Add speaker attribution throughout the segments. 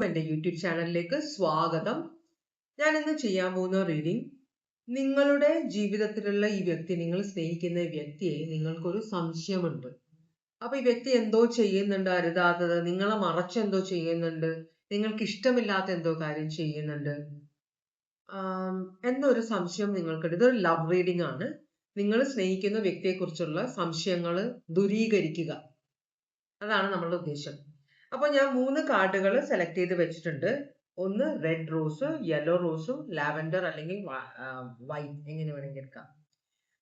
Speaker 1: എൻ്റെ യൂട്യൂബ് ചാനലിലേക്ക് സ്വാഗതം. ഞാൻ ഇന്ന് ചെയ്യാൻ പോകുന്ന റീഡിംഗ്, നിങ്ങളുടെ ജീവിതത്തിലുള്ള ഈ വ്യക്തി, നിങ്ങൾ സ്നേഹിക്കുന്ന ഈ വ്യക്തിയെ നിങ്ങൾക്കൊരു സംശയമുണ്ട്. അപ്പൊ ഈ വ്യക്തി എന്തോ ചെയ്യുന്നുണ്ട് അരുതാത്തത്, നിങ്ങളെ മറച്ചെന്തോ ചെയ്യുന്നുണ്ട്, നിങ്ങൾക്ക് ഇഷ്ടമില്ലാത്ത എന്തോ കാര്യം ചെയ്യുന്നുണ്ട് എന്നൊരു സംശയം നിങ്ങൾക്കുണ്ട്. ഇതൊരു ലവ് റീഡിംഗ് ആണ്. നിങ്ങൾ സ്നേഹിക്കുന്ന വ്യക്തിയെ കുറിച്ചുള്ള സംശയങ്ങൾ ദൂരീകരിക്കുക, അതാണ് നമ്മളുടെ ഉദ്ദേശം. അപ്പൊ ഞാൻ 3 കാർഡുകൾ സെലക്ട് ചെയ്ത് വെച്ചിട്ടുണ്ട്. ഒന്ന് റെഡ് റോസ്, യെല്ലോ റോസും ലാവൻഡർ അല്ലെങ്കിൽ വൈറ്റ്, എങ്ങനെ വേണമെങ്കിൽ എടുക്കാം.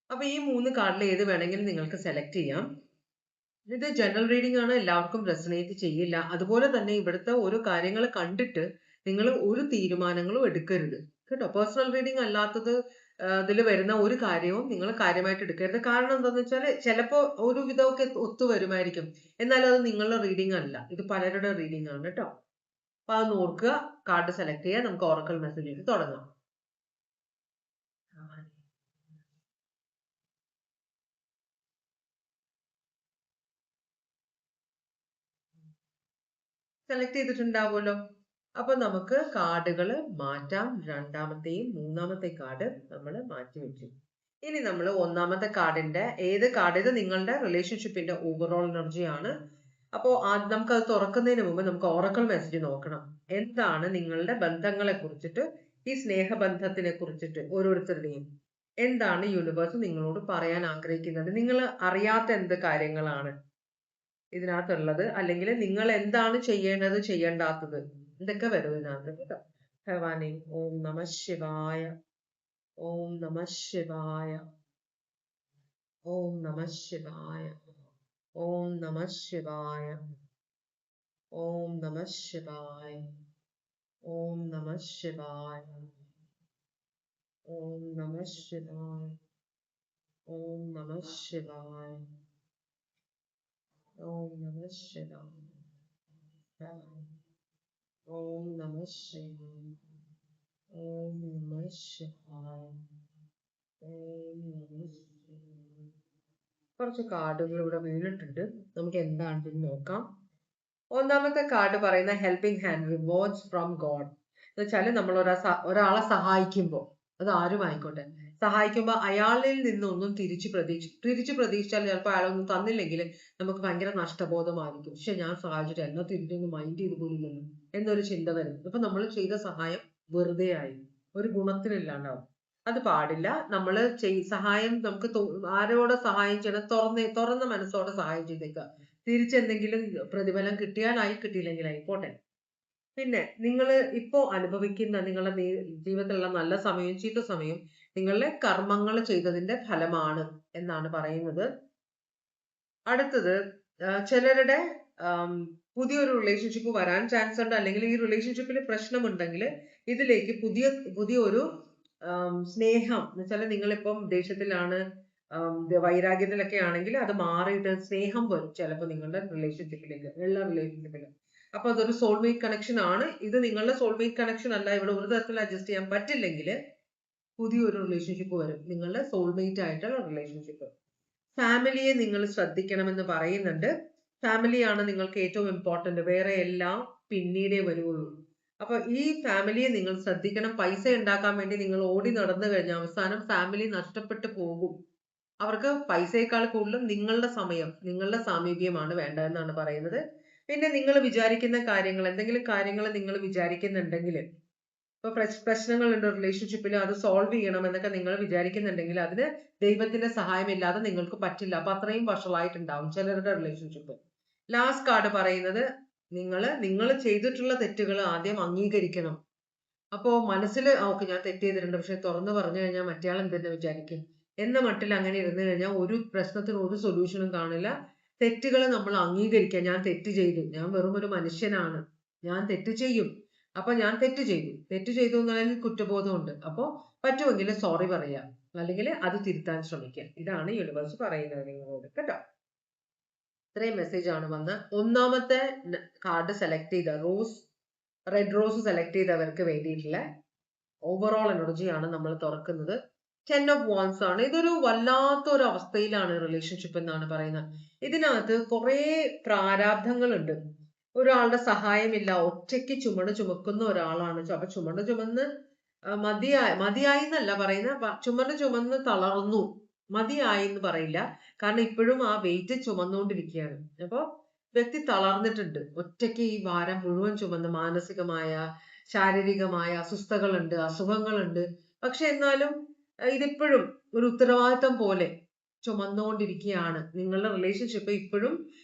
Speaker 1: അപ്പൊ ഈ 3 കാർഡിൽ ഏത് വേണമെങ്കിലും നിങ്ങൾക്ക് സെലക്ട് ചെയ്യാം. ഇത് ജനറൽ റീഡിംഗ് ആണ്, എല്ലാവർക്കും റെസണേറ്റ് ചെയ്യില്ല. അതുപോലെ തന്നെ ഇവിടുത്തെ ഓരോ കാര്യങ്ങൾ കണ്ടിട്ട് നിങ്ങൾ ഒരു തീരുമാനങ്ങളും എടുക്കരുത് കേട്ടോ. പേഴ്സണൽ റീഡിംഗ് അല്ലാത്തത് ഇതിൽ വരുന്ന ഒരു കാര്യവും നിങ്ങൾ കാര്യമായിട്ട് എടുക്കരുത്. കാരണം എന്താണെന്ന് വെച്ചാൽ ചിലപ്പോൾ ഒരു വിധമൊക്കെ ഒത്തുവരുമായിരിക്കും, എന്നാലും അത് നിങ്ങളുടെ റീഡിംഗ് അല്ല, ഇത് പലരുടെ റീഡിംഗ് ആണ് കേട്ടോ. അപ്പൊ അത് ഓർക്കുക, കാർഡ് സെലക്ട് ചെയ്യുക. നമുക്ക് ഓറക്കൽ മെസ്സേജ് തുടങ്ങാം. സെലക്ട് ചെയ്തിട്ടുണ്ടാവുമല്ലോ. അപ്പൊ നമുക്ക് കാർഡുകൾ മാറ്റാം. രണ്ടാമത്തെയും മൂന്നാമത്തെ കാർഡ് നമ്മൾ മാറ്റി വെച്ചു. ഇനി നമ്മൾ ഒന്നാമത്തെ കാർഡിന്റെ ഏത് കാർഡ്, ഇത് നിങ്ങളുടെ റിലേഷൻഷിപ്പിന്റെ ഓവറോൾ എനർജി ആണ്. അപ്പോ നമുക്കത് തുറക്കുന്നതിന് മുമ്പ് നമുക്ക് ഓറക്കൽ മെസ്സേജ് നോക്കണം. എന്താണ് നിങ്ങളുടെ ബന്ധങ്ങളെ കുറിച്ചിട്ട്, ഈ സ്നേഹബന്ധത്തിനെ കുറിച്ചിട്ട് ഓരോരുത്തരുടെയും എന്താണ് യൂണിവേഴ്സ് നിങ്ങളോട് പറയാൻ ആഗ്രഹിക്കുന്നത്? നിങ്ങൾ അറിയാത്ത എന്ത് കാര്യങ്ങളാണ് ഇതിനകത്തുള്ളത്, അല്ലെങ്കിൽ നിങ്ങൾ എന്താണ് ചെയ്യേണ്ടത് ചെയ്യേണ്ടാത്തത്, ഇതൊക്കെ വരും ഇതിനകത്ത് കേട്ടോ. ഭഗവാനെ ഓം നമ ശിവായ, ഓം നമ ശിവായ, ഓം നമ ശിവായ, ഓം നമ ശിവായ, ഓം നമ ശിവായ, ഓം നമ ശിവായ, ഓം നമ ശിവായ, ഓം നമ ശിവായ, ഓം നമ ശിവായ, ഓം നമ ശിവായ, ഓം നമ ശിവായ, ഓം നമ ശിവായ. കുറച്ച് കാർഡുകൾ ഇവിടെ വീണിട്ടുണ്ട്, നമുക്ക് എന്താണെന്ന് നോക്കാം. ഒന്നാമത്തെ കാർഡ് പറയുന്ന helping hand, rewards from God. എന്ന് വെച്ചാൽ നമ്മൾ ഒരാളെ സഹായിക്കുമ്പോൾ, അത് ആരും ആയിക്കോട്ടെ, സഹായിക്കുമ്പോൾ അയാളിൽ നിന്നൊന്നും തിരിച്ചു പ്രതീക്ഷിച്ചാൽ ചിലപ്പോൾ അയാളൊന്നും തന്നില്ലെങ്കിൽ നമുക്ക് ഭയങ്കര നഷ്ടബോധമായിരിക്കും. പക്ഷെ ഞാൻ സഹായിച്ചിട്ട് എന്നെ തിരിച്ചൊന്നും മൈൻഡ് ചെയ്ത് പോലില്ലല്ലോ എന്നൊരു ചിന്ത വരും. അപ്പൊ നമ്മൾ ചെയ്ത സഹായം വെറുതെ ആയി, ഒരു ഗുണത്തിനില്ലാണ്ടാവും. അത് പാടില്ല. നമ്മൾ സഹായം നമുക്ക് ആരോടെ സഹായം ചെയ്യണം, തുറന്ന മനസ്സോടെ സഹായം ചെയ്തേക്കുക. തിരിച്ചെന്തെങ്കിലും പ്രതിഫലം കിട്ടിയാലായി, കിട്ടിയില്ലെങ്കിലായി പോട്ടെ. പിന്നെ നിങ്ങൾ ഇപ്പോ അനുഭവിക്കുന്ന നിങ്ങളുടെ ജീവിതത്തിലുള്ള നല്ല സമയവും ചീത്ത സമയവും നിങ്ങളുടെ കർമ്മങ്ങൾ ചെയ്തതിന്റെ ഫലമാണ് എന്നാണ് പറയുന്നത്. അടുത്തത്, ചിലരുടെ പുതിയൊരു റിലേഷൻഷിപ്പ് വരാൻ ചാൻസ് ഉണ്ട്, അല്ലെങ്കിൽ ഈ റിലേഷൻഷിപ്പിൽ പ്രശ്നമുണ്ടെങ്കിൽ ഇതിലേക്ക് പുതിയൊരു സ്നേഹം എന്ന് വെച്ചാൽ, നിങ്ങളിപ്പം ദേഷ്യത്തിലാണ്, വൈരാഗ്യത്തിലൊക്കെ ആണെങ്കിൽ അത് മാറിയിട്ട് സ്നേഹം വരും ചിലപ്പോൾ നിങ്ങളുടെ റിലേഷൻഷിപ്പിലേക്ക്, എല്ലാ റിലേഷൻഷിപ്പിലും. അപ്പൊ അതൊരു സോൾമേറ്റ് കണക്ഷൻ ആണ്. ഇത് നിങ്ങളുടെ സോൾമേറ്റ് കണക്ഷൻ അല്ല, ഇവിടെ ഒരു തരത്തിൽ അഡ്ജസ്റ്റ് ചെയ്യാൻ പറ്റില്ലെങ്കിൽ പുതിയൊരു റിലേഷൻഷിപ്പ് വരും, നിങ്ങളുടെ സോൾമേറ്റ് ആയിട്ടുള്ള റിലേഷൻഷിപ്പ്. ഫാമിലിയെ നിങ്ങൾ ശ്രദ്ധിക്കണമെന്ന് പറയുന്നുണ്ട്. ഫാമിലിയാണ് നിങ്ങൾക്ക് ഏറ്റവും ഇമ്പോർട്ടന്റ്, വേറെ എല്ലാം പിന്നീടേ വരുള്ളൂ. അപ്പൊ ഈ ഫാമിലിയെ നിങ്ങൾ ശ്രദ്ധിക്കണം. പൈസ ഉണ്ടാക്കാൻ വേണ്ടി നിങ്ങൾ ഓടി നടന്നു കഴിഞ്ഞാൽ അവസാനം ഫാമിലി നഷ്ടപ്പെട്ടു പോകും. അവർക്ക് പൈസയേക്കാൾ കൂടുതലും നിങ്ങളുടെ സമയം, നിങ്ങളുടെ സാമീപ്യമാണ് വേണ്ടതെന്നാണ് പറയുന്നത്. പിന്നെ നിങ്ങൾ വിചാരിക്കുന്ന കാര്യങ്ങൾ, എന്തെങ്കിലും കാര്യങ്ങൾ നിങ്ങൾ വിചാരിക്കുന്നുണ്ടെങ്കിൽ, ഇപ്പൊ പ്രശ്നങ്ങളുണ്ട് റിലേഷൻഷിപ്പിൽ, അത് സോൾവ് ചെയ്യണം എന്നൊക്കെ നിങ്ങൾ വിചാരിക്കുന്നുണ്ടെങ്കിൽ അതിന് ദൈവത്തിന്റെ സഹായം ഇല്ലാതെ നിങ്ങൾക്ക് പറ്റില്ല. അപ്പൊ അത്രയും വഷളായിട്ടുണ്ടാവും ചിലരുടെ റിലേഷൻഷിപ്പ്. ലാസ്റ്റ് കാർഡ് പറയുന്നത്, നിങ്ങൾ ചെയ്തിട്ടുള്ള തെറ്റുകൾ ആദ്യം അംഗീകരിക്കണം. അപ്പോ മനസ്സിൽ ഓക്കെ ഞാൻ തെറ്റ് ചെയ്തിട്ടുണ്ട്, പക്ഷെ തുറന്നു പറഞ്ഞു കഴിഞ്ഞാൽ മറ്റേയാൾ എന്തെന്ന് വിചാരിക്കും എന്ന മട്ടിൽ അങ്ങനെ ഇരുന്നു കഴിഞ്ഞാൽ ഒരു പ്രശ്നത്തിന് ഒരു സൊല്യൂഷനും കാണില്ല. തെറ്റുകൾ നമ്മൾ അംഗീകരിക്കുക. ഞാൻ തെറ്റ് ചെയ്തു, ഞാൻ വെറും ഒരു മനുഷ്യനാണ്, ഞാൻ തെറ്റ് ചെയ്യും. അപ്പൊ ഞാൻ തെറ്റ് ചെയ്തു എന്നതിൽ കുറ്റബോധമുണ്ട്. അപ്പോ പറ്റുമെങ്കിൽ സോറി പറയാ, അല്ലെങ്കിൽ അത് തിരുത്താൻ ശ്രമിക്കുക. ഇതാണ് യൂണിവേഴ്സ് പറയുന്നത് നിങ്ങളോട് കേട്ടോ. ഇത്രയും മെസ്സേജ് ആണ് വന്ന്. ഒന്നാമത്തെ കാർഡ് സെലക്ട് ചെയ്ത റെഡ് റോസ് സെലക്ട് ചെയ്തവർക്ക് വേണ്ടിയിട്ടുള്ള ഓവറോൾ എനർജിയാണ് നമ്മൾ തുറക്കുന്നത്. 10 of Wands ആണ്. ഇതൊരു വല്ലാത്തൊരു അവസ്ഥയിലാണ് റിലേഷൻഷിപ്പ് എന്നാണ് പറയുന്നത്. ഇതിനകത്ത് കുറെ പ്രാരാബ്ധങ്ങളുണ്ട്. ഒരാളുടെ സഹായമില്ല, ഒറ്റയ്ക്ക് ചുമട് ചുമക്കുന്ന ഒരാളാണ്. അപ്പൊ ചുമട് ചുമന്ന് മതിയായി എന്നല്ല പറയുന്ന, ചുമട് ചുമന്ന് തളർന്നു, മതിയായി എന്ന് പറയില്ല. കാരണം ഇപ്പോഴും ആ വെയിറ്റ് ചുമന്നുകൊണ്ടിരിക്കുകയാണ്. അപ്പൊ വ്യക്തി തളർന്നിട്ടുണ്ട്, ഒറ്റയ്ക്ക് ഈ ഭാരം മുഴുവൻ ചുമന്ന്. മാനസികമായ ശാരീരികമായ അസ്വസ്ഥതകളുണ്ട്, അസുഖങ്ങളുണ്ട്. പക്ഷെ എന്നാലും ഇതിപ്പോഴും ഒരു ഉത്തരവാദിത്തം പോലെ ചുമന്നുകൊണ്ടിരിക്കുകയാണ്. നിങ്ങളുടെ റിലേഷൻഷിപ്പ് ഇപ്പോഴും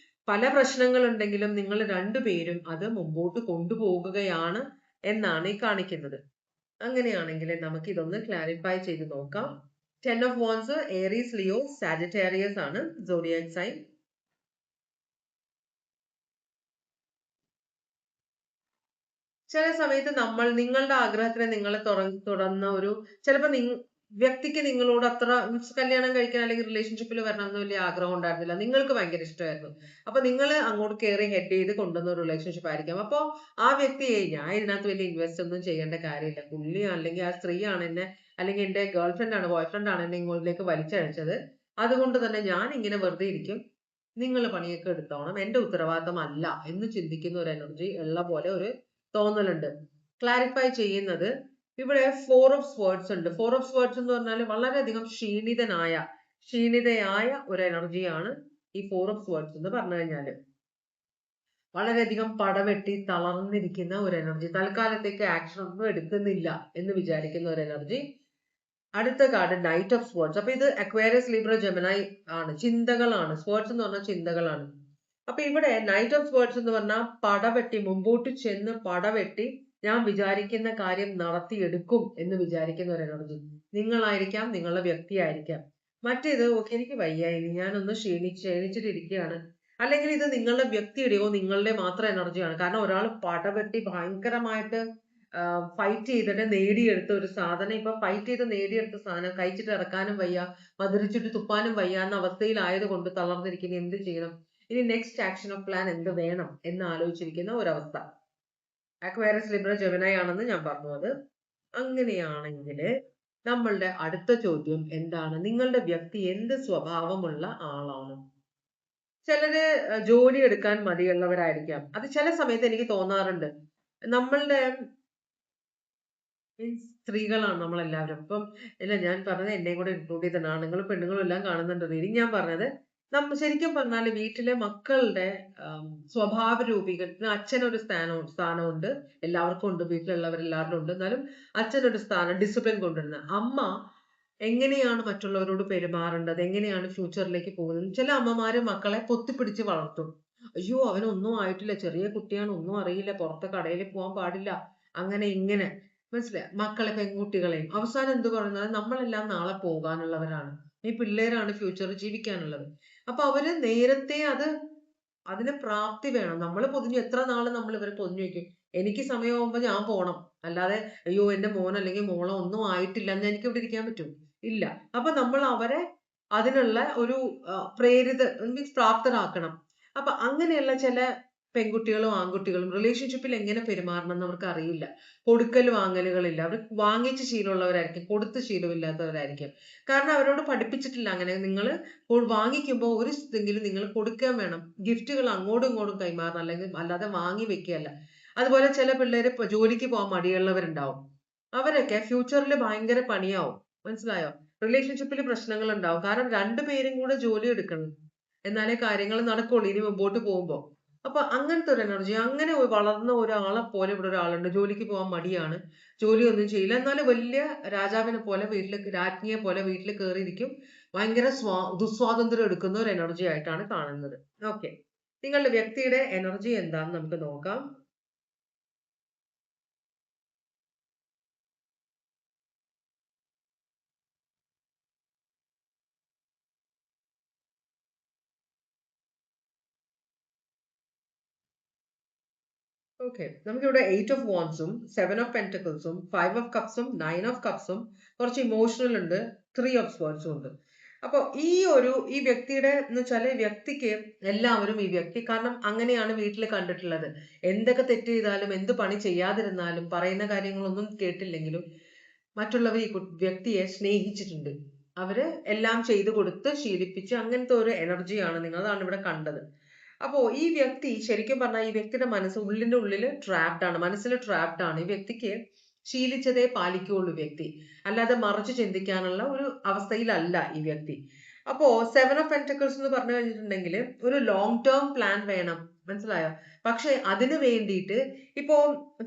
Speaker 1: പല പ്രശ്നങ്ങൾ ഉണ്ടെങ്കിലും നിങ്ങൾ രണ്ടുപേരും അത് മുമ്പോട്ട് കൊണ്ടുപോകുകയാണ് എന്നാണ് ഈ കാണിക്കുന്നത്. അങ്ങനെയാണെങ്കിൽ നമുക്ക് ഇതൊന്ന് ക്ലാരിഫൈ ചെയ്ത് നോക്കാം. 10 of Wands, Aries, Leo, Sagittarius ആണ് zodiac sign. ചില സമയത്ത് നിങ്ങളുടെ ആഗ്രഹത്തിന് നിങ്ങളെ തുറന്ന ഒരു ചിലപ്പോൾ വ്യക്തിക്ക് നിങ്ങളോട് അത്ര കല്യാണം കഴിക്കാൻ അല്ലെങ്കിൽ റിലേഷൻഷിപ്പിൽ വരണമെന്ന് വലിയ ആഗ്രഹം ഉണ്ടായിരുന്നില്ല, നിങ്ങൾക്ക് ഭയങ്കര ഇഷ്ടമായിരുന്നു. അപ്പൊ നിങ്ങൾ അങ്ങോട്ട് കയറി ഹെഡ് ചെയ്ത് കൊണ്ടുവന്ന ഒരു റിലേഷൻഷിപ്പ് ആയിരിക്കാം. അപ്പൊ ആ വ്യക്തിയെ ഞാൻ ഇതിനകത്ത് വലിയ ഇൻവെസ്റ്റ് ഒന്നും ചെയ്യേണ്ട കാര്യമില്ല, പുള്ളി അല്ലെങ്കിൽ ആ സ്ത്രീയാണ് എന്നെ, അല്ലെങ്കിൽ എന്റെ ഗേൾ ഫ്രണ്ട് ആണ്, ബോയ് ഫ്രണ്ട് ആണ് എന്നെ ഇങ്ങോട്ടേക്ക് വലിച്ചഴച്ചത്, അതുകൊണ്ട് തന്നെ ഞാൻ ഇങ്ങനെ വെറുതെ ഇരിക്കും, നിങ്ങൾ പണിയൊക്കെ എടുത്തോണം, എന്റെ ഉത്തരവാദിത്തം അല്ല എന്ന് ചിന്തിക്കുന്ന ഒരു എനർജി ഉള്ള പോലെ ഒരു തോന്നലുണ്ട്. ക്ലാരിഫൈ ചെയ്യുന്നത് ഇവിടെ 4 of Swords ഉണ്ട്. 4 of Swords എന്ന് പറഞ്ഞാൽ വളരെയധികം ക്ഷീണിതയായ ഒരു എനർജിയാണ് ഈ 4 of Swords എന്ന് പറഞ്ഞു കഴിഞ്ഞാല്. വളരെയധികം പടവെട്ടി തളർന്നിരിക്കുന്ന ഒരു എനർജി, തൽക്കാലത്തേക്ക് ആക്ഷൻ ഒന്നും എടുക്കുന്നില്ല എന്ന് വിചാരിക്കുന്ന ഒരു എനർജി. അടുത്ത കാർഡ് നൈറ്റ് ഓഫ് സ്പോർട്സ്. അപ്പൊ ഇത് അക്വേറിയസ്, ലിബ്ര, ജെമിനായി ആണ്, ചിന്തകളാണ്. സ്പോർട്സ് എന്ന് പറഞ്ഞാൽ ചിന്തകളാണ്. അപ്പൊ ഇവിടെ നൈറ്റ് ഓഫ് സ്പോർട്സ് എന്ന് പറഞ്ഞാൽ പടവെട്ടി, മുമ്പോട്ട് ചെന്ന് പടവെട്ടി ഞാൻ വിചാരിക്കുന്ന കാര്യം നടത്തിയെടുക്കും എന്ന് വിചാരിക്കുന്ന ഒരു എനർജി. നിങ്ങളായിരിക്കാം, നിങ്ങളുടെ വ്യക്തിയായിരിക്കാം. മറ്റേത് ഓക്കെ എനിക്ക് വയ്യ, ഇനി ഞാനൊന്ന് ക്ഷീണിച്ചിട്ടിരിക്കുകയാണ്, അല്ലെങ്കിൽ ഇത് നിങ്ങളുടെ വ്യക്തിയുടെയോ നിങ്ങളുടെ മാത്രം എനർജിയാണ്. കാരണം ഒരാൾ പടവെട്ടി ഭയങ്കരമായിട്ട് ഫൈറ്റ് ചെയ്തിട്ട് നേടിയെടുത്ത ഒരു സാധനം, ഇപ്പൊ ഫൈറ്റ് ചെയ്ത് നേടിയെടുത്ത സാധനം കഴിച്ചിട്ട് ഇറക്കാനും വയ്യ, മധുരിച്ചിട്ട് തുപ്പാനും വയ്യ എന്ന അവസ്ഥയിലായത് കൊണ്ട് തളർന്നിരിക്കുന്ന എന്ത് ചെയ്യണം, ഇനി നെക്സ്റ്റ് ആക്ഷൻ ഓഫ് പ്ലാൻ എന്ത് വേണം എന്ന് ആലോചിച്ചിരിക്കുന്ന ഒരവസ്ഥ. അക്വേറിയസ്, ലിബ്ര, ജെമിനായി ആണെന്ന് ഞാൻ പറഞ്ഞത്. അങ്ങനെയാണെങ്കിൽ നമ്മളുടെ അടുത്ത ചോദ്യം എന്താണ്, നിങ്ങളുടെ വ്യക്തി എന്ത് സ്വഭാവമുള്ള ആളാണ്? ചിലര് ജോലി എടുക്കാൻ മടിയുള്ളവരായിരിക്കാം. അത് ചില സമയത്ത് എനിക്ക് തോന്നാറുണ്ട്. നമ്മളുടെ സ്ത്രീകളാണ് നമ്മളെല്ലാവരും. അപ്പം ഇല്ല, ഞാൻ പറഞ്ഞത് എന്നെയും കൂടെ ഇൻക്ലൂഡ് ചെയ്തിട്ടാണ്, ആണുങ്ങളും പെണ്ണുങ്ങളും എല്ലാം കാണുന്നുണ്ട് റീഡിങ്. ഞാൻ പറഞ്ഞത് ശരിക്കും പറഞ്ഞാൽ വീട്ടിലെ മക്കളുടെ സ്വഭാവ രൂപീകരണത്തിന് അച്ഛനൊരു സ്ഥാനമുണ്ട്, എല്ലാവർക്കും ഉണ്ട്, വീട്ടിലുള്ളവരെല്ലാവരും ഉണ്ട്. എന്നാലും അച്ഛനൊരു സ്ഥാനം, ഡിസിപ്ലിൻ കൊണ്ടുവരുന്ന അമ്മ എങ്ങനെയാണ് മറ്റുള്ളവരോട് പെരുമാറേണ്ടത്, എങ്ങനെയാണ് ഫ്യൂച്ചറിലേക്ക് പോകുന്നത്. ചില അമ്മമാര് മക്കളെ പൊത്തിപ്പിടിച്ച് വളർത്തും. അയ്യോ അവനൊന്നും ആയിട്ടില്ല, ചെറിയ കുട്ടിയാണ്, ഒന്നും അറിയില്ല, പുറത്തെ കടയിൽ പോകാൻ പാടില്ല, അങ്ങനെ ഇങ്ങനെ. മനസ്സിലായി? മക്കളെ, പെൺകുട്ടികളെയും അവസാനം എന്ത് പറയുന്നത്, നമ്മളെല്ലാം നാളെ പോകാനുള്ളവരാണ്, ഈ പിള്ളേരാണ് ഫ്യൂച്ചറിൽ ജീവിക്കാനുള്ളത്. അപ്പൊ അവര് നേരത്തെ അതിന് പ്രാപ്തി വേണം. നമ്മൾ പൊതിഞ്ഞു, എത്ര നാള് നമ്മൾ ഇവരെ പൊതിഞ്ഞു വെക്കും, എനിക്ക് സമയമാകുമ്പോ ഞാൻ പോണം, അല്ലാതെ അയ്യോ എന്റെ മോൻ അല്ലെങ്കിൽ മോളോ ഒന്നും ആയിട്ടില്ല എന്ന് എനിക്ക് ഇവിടെ ഇരിക്കാൻ പറ്റും? ഇല്ല. അപ്പൊ നമ്മൾ അവരെ അതിനുള്ള ഒരു മീൻസ് പ്രാപ്തരാക്കണം. അപ്പൊ അങ്ങനെയുള്ള ചില പെൺകുട്ടികളും ആൺകുട്ടികളും റിലേഷൻഷിപ്പിൽ എങ്ങനെ പെരുമാറണം എന്ന് അവർക്ക് അറിയില്ല. കൊടുക്കൽ വാങ്ങലുകളില്ല, അവർ വാങ്ങിച്ച് ശീലമുള്ളവരായിരിക്കും, കൊടുത്ത് ശീലമില്ലാത്തവരായിരിക്കും. കാരണം അവരോട് പഠിപ്പിച്ചിട്ടില്ല അങ്ങനെ. നിങ്ങൾ വാങ്ങിക്കുമ്പോൾ ഒരു ഇതെങ്കിലും നിങ്ങൾ കൊടുക്കാൻ വേണം, ഗിഫ്റ്റുകൾ അങ്ങോട്ടും ഇങ്ങോട്ടും കൈമാറണം, അല്ലെങ്കിൽ അല്ലാതെ വാങ്ങി വെക്കുകയല്ല. അതുപോലെ ചില പിള്ളേര് ജോലിക്ക് പോകാൻ മടിയുള്ളവരുണ്ടാവും, അവരൊക്കെ ഫ്യൂച്ചറിൽ ഭയങ്കര പണിയാവും. മനസ്സിലായോ? റിലേഷൻഷിപ്പിൽ പ്രശ്നങ്ങൾ ഉണ്ടാവും. കാരണം രണ്ടുപേരും കൂടെ ജോലി എടുക്കണം, എന്നാലേ കാര്യങ്ങൾ നടക്കുള്ളൂ ഇനി മുമ്പോട്ട് പോകുമ്പോ. അപ്പൊ അങ്ങനത്തെ ഒരു എനർജി, അങ്ങനെ വളർന്ന ഒരാളെ പോലെ ഇവിടെ ഒരാളുണ്ട്, ജോലിക്ക് പോകാൻ മടിയാണ്, ജോലിയൊന്നും ചെയ്യില്ല, എന്നാലും വലിയ രാജാവിനെ പോലെ വീട്ടിൽ, രാജ്ഞിയെ പോലെ വീട്ടിൽ കയറിയിരിക്കും, ഭയങ്കര ദുസ്വാതന്ത്ര്യം എടുക്കുന്ന ഒരു എനർജി ആയിട്ടാണ് കാണുന്നത്. ഓക്കെ, നിങ്ങളുടെ വ്യക്തിയുടെ എനർജി എന്താണെന്ന് നമുക്ക് നോക്കാം. ഓക്കെ, നമുക്കിവിടെ 8 ഓഫ് വാൻസും 7 ഓഫ് പെന്റക്കിൾസും 5 ഓഫ് കപ്സും 9 ഓഫ് കപ്സും കുറച്ച് ഇമോഷണൽ ഉണ്ട്, 3 ഓഫ് സ്വേർഡ്സും ഉണ്ട്. അപ്പൊ ഈ വ്യക്തിയുടെ എന്ന് വെച്ചാല് വ്യക്തിക്ക് എല്ലാവരും ഈ വ്യക്തി, കാരണം അങ്ങനെയാണ് വീട്ടിൽ കണ്ടിട്ടുള്ളത്, എന്തൊക്കെ തെറ്റ് ചെയ്താലും എന്ത് പണി ചെയ്യാതിരുന്നാലും പറയുന്ന കാര്യങ്ങളൊന്നും കേട്ടില്ലെങ്കിലും മറ്റുള്ളവർ ഈ വ്യക്തിയെ സ്നേഹിച്ചിട്ടുണ്ട്. അവര് എല്ലാം ചെയ്തു കൊടുത്ത് ശീലിപ്പിച്ച് അങ്ങനത്തെ ഒരു എനർജിയാണ് നിങ്ങൾ, അതാണ് ഇവിടെ കണ്ടത്. അപ്പോ ഈ വ്യക്തി ശരിക്കും പറഞ്ഞാൽ ഈ വ്യക്തിയുടെ മനസ്സ് ഉള്ളിന്റെ ഉള്ളിൽ ട്രാപ്ഡ് ആണ്, മനസ്സിൽ ട്രാപ്ഡ് ആണ്. ഈ വ്യക്തിക്ക് ശീലിച്ചതേ പാലിക്കുകയുള്ളൂ വ്യക്തി, അല്ലാതെ മറിച്ച് ചിന്തിക്കാനുള്ള ഒരു അവസ്ഥയിലല്ല ഈ വ്യക്തി. അപ്പോ 7 ഓഫ് പെന്റക്കിൾസ് എന്ന് പറഞ്ഞു കഴിഞ്ഞിട്ടുണ്ടെങ്കിൽ ഒരു ലോങ് ടേം പ്ലാൻ വേണം, മനസ്സിലായോ? പക്ഷെ അതിന് വേണ്ടിയിട്ട് ഇപ്പോ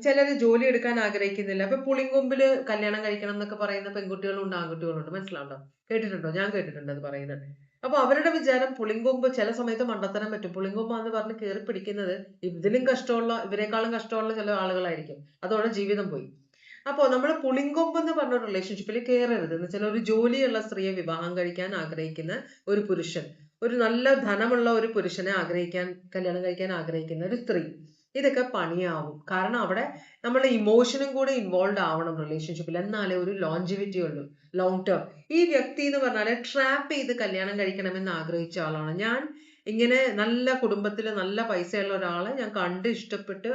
Speaker 1: ചിലര് ജോലി എടുക്കാൻ ആഗ്രഹിക്കുന്നില്ല. അപ്പൊ പുളിങ്കൊമ്പില് കല്യാണം കഴിക്കണം എന്നൊക്കെ പറയുന്ന പെൺകുട്ടികളുണ്ട്, ആൺകുട്ടികളുണ്ട്. മനസ്സിലാവുണ്ടോ? കേട്ടിട്ടുണ്ടോ? ഞാൻ കേട്ടിട്ടുണ്ട് അത് പറയുന്നത്. അപ്പൊ അവരുടെ വിചാരം പുളിങ്കൊമ്പ് ചില സമയത്ത് മണ്ടത്തരം പറ്റും. പുളിങ്കൊമ്പാന്ന് പറഞ്ഞ് കയറി പിടിക്കുന്നത് ഇതിലും കഷ്ടമുള്ള, ഇവരെക്കാളും കഷ്ടമുള്ള ചില ആളുകളായിരിക്കും. അതോടെ ജീവിതം പോയി. അപ്പോ നമ്മൾ പുളിങ്കൊമ്പ് എന്ന് പറഞ്ഞ റിലേഷൻഷിപ്പിൽ കയറരുത്. എന്ന് വെച്ചാൽ ഒരു ജോലിയുള്ള സ്ത്രീയെ വിവാഹം കഴിക്കാൻ ആഗ്രഹിക്കുന്ന ഒരു പുരുഷൻ, ഒരു നല്ല ധനമുള്ള ഒരു പുരുഷനെ കല്യാണം കഴിക്കാൻ ആഗ്രഹിക്കുന്ന ഒരു സ്ത്രീ, ഇതൊക്കെ പണിയാവും. കാരണം അവിടെ നമ്മുടെ ഇമോഷനും കൂടെ ഇൻവോൾവ് ആവണം റിലേഷൻഷിപ്പിൽ, എന്നാലേ ഒരു ലോഞ്ചിവിറ്റി ഉള്ളൂ, ലോങ് ടേം. ഈ വ്യക്തി എന്ന് പറഞ്ഞാല് ട്രാപ്പ് ചെയ്ത് കല്യാണം കഴിക്കണമെന്ന് ആഗ്രഹിച്ച ആളാണ്. ഞാൻ ഇങ്ങനെ നല്ല കുടുംബത്തില് നല്ല പൈസയുള്ള ഒരാളെ ഞാൻ കണ്ട് ഇഷ്ടപ്പെട്ട്